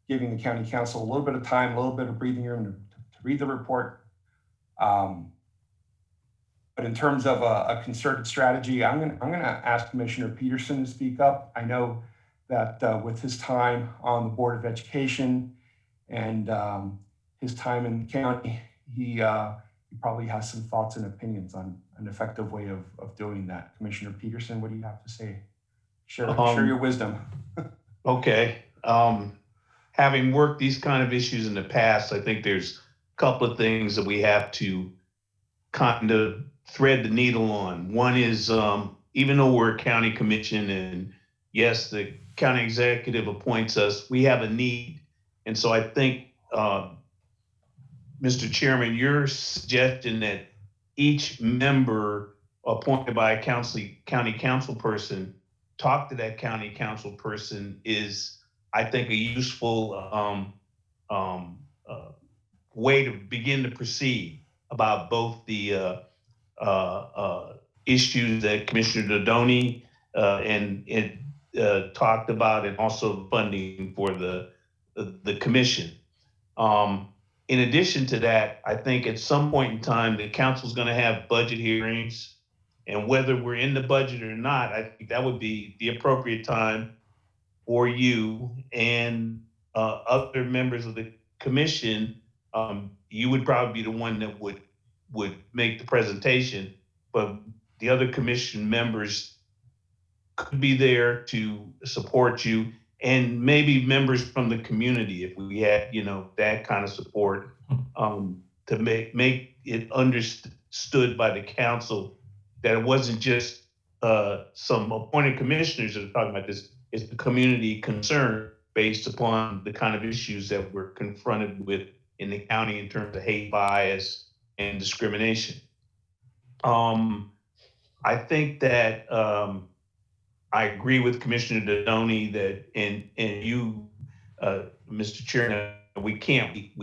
giving the county council a little bit of time, a little bit of breathing room to read the report. But in terms of a concerted strategy, I'm gonna ask Commissioner Peterson to speak up. I know that with his time on the Board of Education and his time in the county, he probably has some thoughts and opinions on an effective way of doing that. Commissioner Peterson, what do you have to say? Share your wisdom. Okay. Having worked these kind of issues in the past, I think there's a couple of things that we have to kind of thread the needle on. One is, even though we're a county commission and yes, the county executive appoints us, we have a need. And so I think, Mr. Chairman, your suggestion that each member appointed by a county council person, talk to that county council person is, I think, a useful way to begin to proceed about both the issues that Commissioner Dodoni talked about, and also funding for the commission. In addition to that, I think at some point in time, the council's going to have budget hearings, and whether we're in the budget or not, I think that would be the appropriate time for you and other members of the commission. You would probably be the one that would make the presentation, but the other commission members could be there to support you, and maybe members from the community if we had, that kind of support, to make it understood by the council that it wasn't just some appointed commissioners that are talking about this. It's the community concern based upon the kind of issues that we're confronted with in the county in terms of hate, bias, and discrimination. I think that I agree with Commissioner Dodoni that, and you, Mr. Chairman, we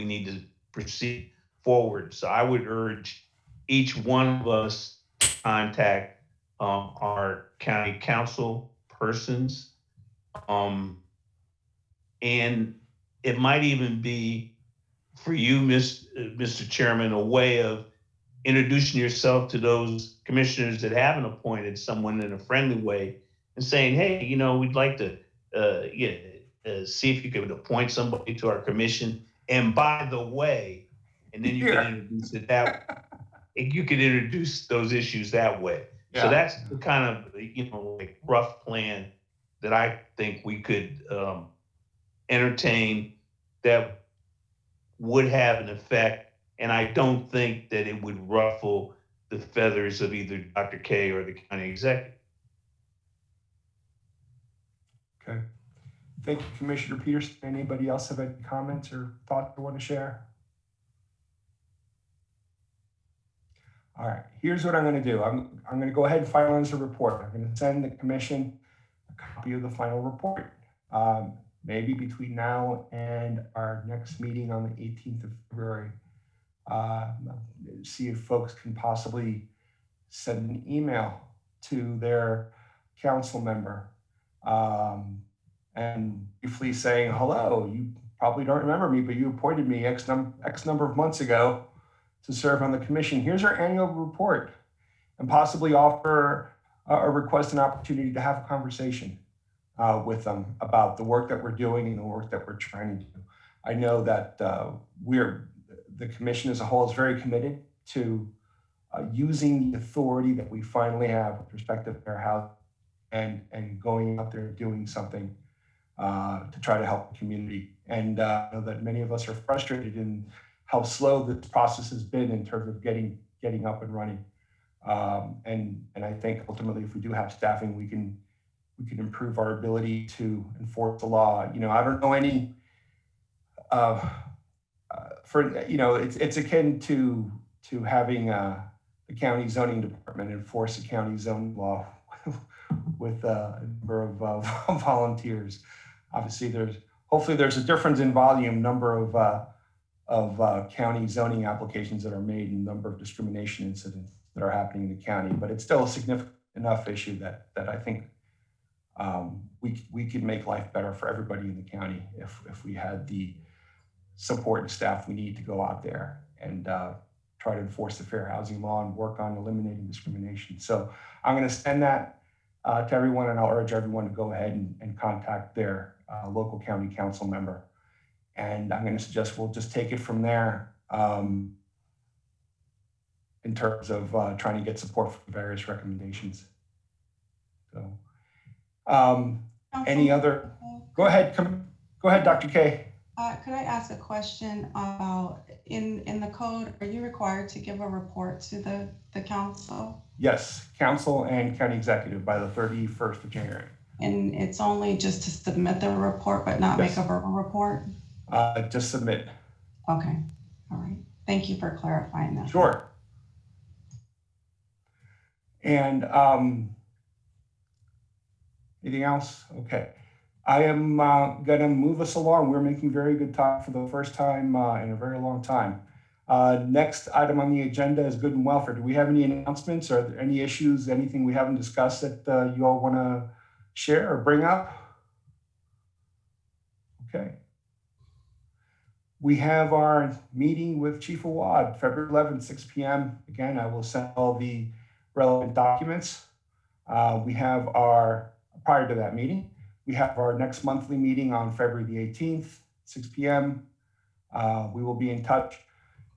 need to proceed forward. So I would urge each one of us to contact our county council persons. And it might even be for you, Mr. Chairman, a way of introducing yourself to those commissioners that haven't appointed someone in a friendly way, and saying, hey, we'd like to see if you could appoint somebody to our commission. And by the way, and then you can introduce it that you could introduce those issues that way. Yeah. So that's the kind of rough plan that I think we could entertain that would have an effect. And I don't think that it would ruffle the feathers of either Dr. K or the county executive. Okay. Thank you, Commissioner Peterson. Anybody else have any comments or thoughts they want to share? All right, here's what I'm going to do. I'm going to go ahead and finalize the report. I'm going to send the commission a copy of the final report. Maybe between now and our next meeting on the 18th of February, see if folks can possibly send an email to their council member and briefly saying, hello, you probably don't remember me, but you appointed me X number of months ago to serve on the commission. Here's our annual report, and possibly offer or request an opportunity to have a conversation with them about the work that we're doing and the work that we're trying to do. I know that the commission as a whole is very committed to using the authority that we finally have with respect to fair housing and going out there doing something to try to help the community. And I know that many of us are frustrated in how slow this process has been in terms of getting up and running. And I think ultimately, if we do have staffing, we can improve our ability to enforce the law. I don't know any it's akin to having the county zoning department enforce the county zoning law with a number of volunteers. Obviously, hopefully there's a difference in volume, number of county zoning applications that are made, and number of discrimination incidents that are happening in the county. But it's still a significant enough issue that I think we could make life better for everybody in the county if we had the support and staff we need to go out there and try to enforce the fair housing law and work on eliminating discrimination. So I'm going to send that to everyone, and I'll urge everyone to go ahead and contact their local county council member. And I'm going to suggest we'll just take it from there in terms of trying to get support for the various recommendations. So any other, go ahead, Dr. K. Could I ask a question about, in the code, are you required to give a report to the council? Yes, council and county executive by the 31st of January. And it's only just to submit the report, but not make a verbal report? Just submit. Okay, all right. Thank you for clarifying that. Sure. And anything else? Okay. I am going to move us along. We're making very good time for the first time in a very long time. Next item on the agenda is good and welfare. Do we have any announcements? Are there any issues, anything we haven't discussed that you all want to share or bring up? Okay. We have our meeting with Chief Awad, February 11th, 6 p.m. Again, I will send all the relevant documents. We have prior to that meeting, we have our next monthly meeting on February the 18th, 6 p.m. We will be in touch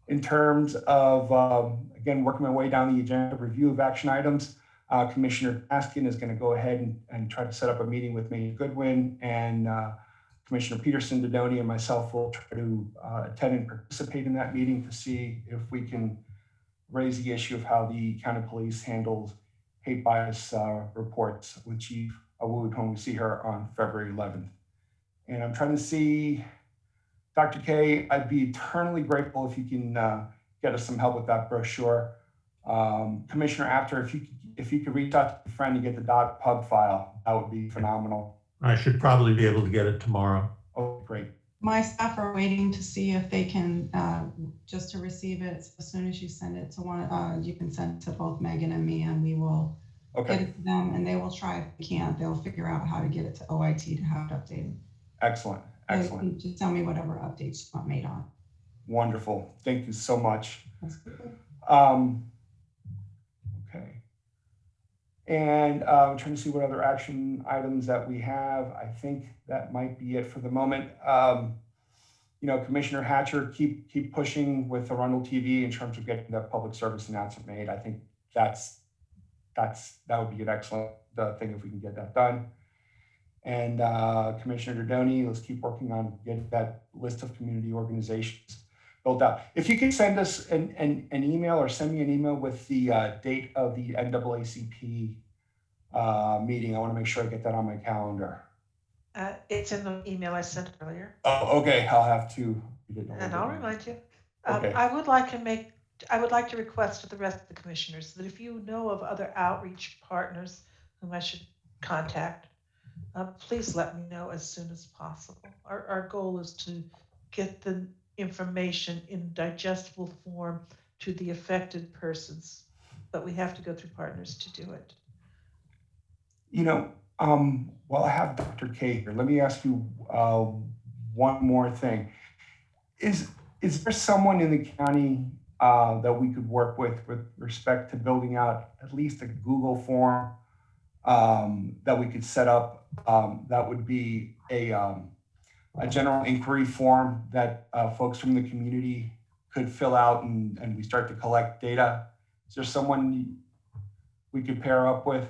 in terms of, again, working my way down the agenda, review of action items. Commissioner Askin is going to go ahead and try to set up a meeting with me, Goodwin, and Commissioner Peterson, Dodoni, and myself will try to attend and participate in that meeting to see if we can raise the issue of how the county police handles hate bias reports with Chief Awad when we see her on February 11th. And I'm trying to see, Dr. K, I'd be eternally grateful if you can get us some help with that brochure. Commissioner After, if you could reach out to your friend and get the .pub file, that would be phenomenal. I should probably be able to get it tomorrow. Oh, great. My staff are waiting to see if they can, just to receive it. So as soon as you send it to one, you can send it to both Megan and me, and we will get it to them, and they will try. If they can't, they'll figure out how to get it to OIT to have it updated. Excellent, excellent. So you just tell me whatever updates you want made on. Wonderful, thank you so much. Okay. And I'm trying to see what other action items that we have. I think that might be it for the moment. You know, Commissioner Hatcher, keep pushing with Arundel TV in terms of getting that public service announcement made. I think that would be an excellent thing if we can get that done. And Commissioner Dodoni, let's keep working on getting that list of community organizations built out. If you could send us an email or send me an email with the date of the NAACP meeting, I want to make sure I get that on my calendar. It's in the email I sent earlier. Oh, okay. I'll have to. And I'll remind you. Okay. I would like to request to the rest of the commissioners that if you know of other outreach partners whom I should contact, please let me know as soon as possible. Our goal is to get the information in digestible form to the affected persons, but we have to go through partners to do it. You know, while I have Dr. K here, let me ask you one more thing. Is there someone in the county that we could work with respect to building out at least a Google form that we could set up that would be a general inquiry form that folks from the community could fill out and we start to collect data? Is there someone we could pair up with?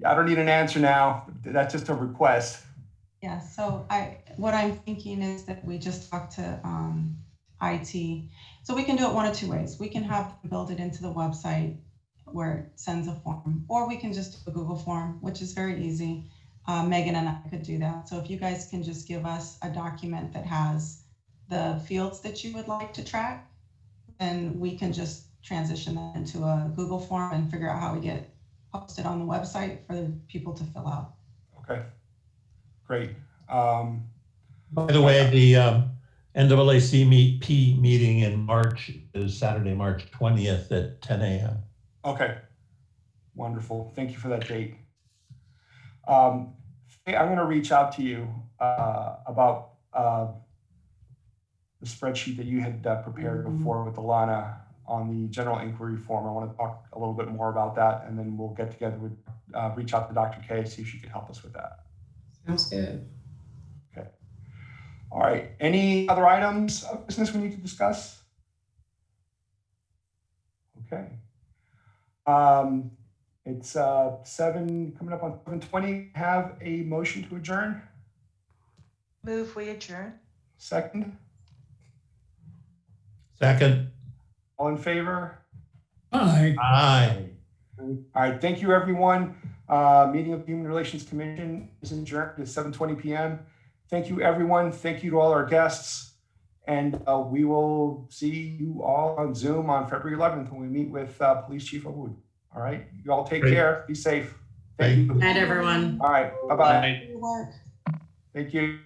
I don't need an answer now. That's just a request. Yeah, so what I'm thinking is that we just talk to IT. So we can do it one of two ways. We can have them build it into the website where it sends a form, or we can just do a Google form, which is very easy. Megan and I could do that. So if you guys can just give us a document that has the fields that you would like to track, then we can just transition that into a Google form and figure out how we get posted on the website for the people to fill out. Okay, great. By the way, the NAACP meeting in March is Saturday, March 20th at 10 a.m. Okay, wonderful. Thank you for that date. I'm going to reach out to you about the spreadsheet that you had prepared before with Alana on the general inquiry form. I want to talk a little bit more about that, and then we'll get together with, reach out to Dr. K, see if she can help us with that. Sounds good. Okay. All right. Any other items of business we need to discuss? Okay. It's 7, coming up on 7:20. Have a motion to adjourn. Move, we adjourn. Second. Second. All in favor? Aye. Aye. All right. Thank you, everyone. Meeting of the Human Relations Commission is adjourned at 7:20 p.m. Thank you, everyone. Thank you to all our guests. And we will see you all on Zoom on February 11th when we meet with Police Chief Awad. All right, you all take Great. care. Be safe. Thank Thank you. Good night, everyone. All right, bye-bye. Good work. Thank you.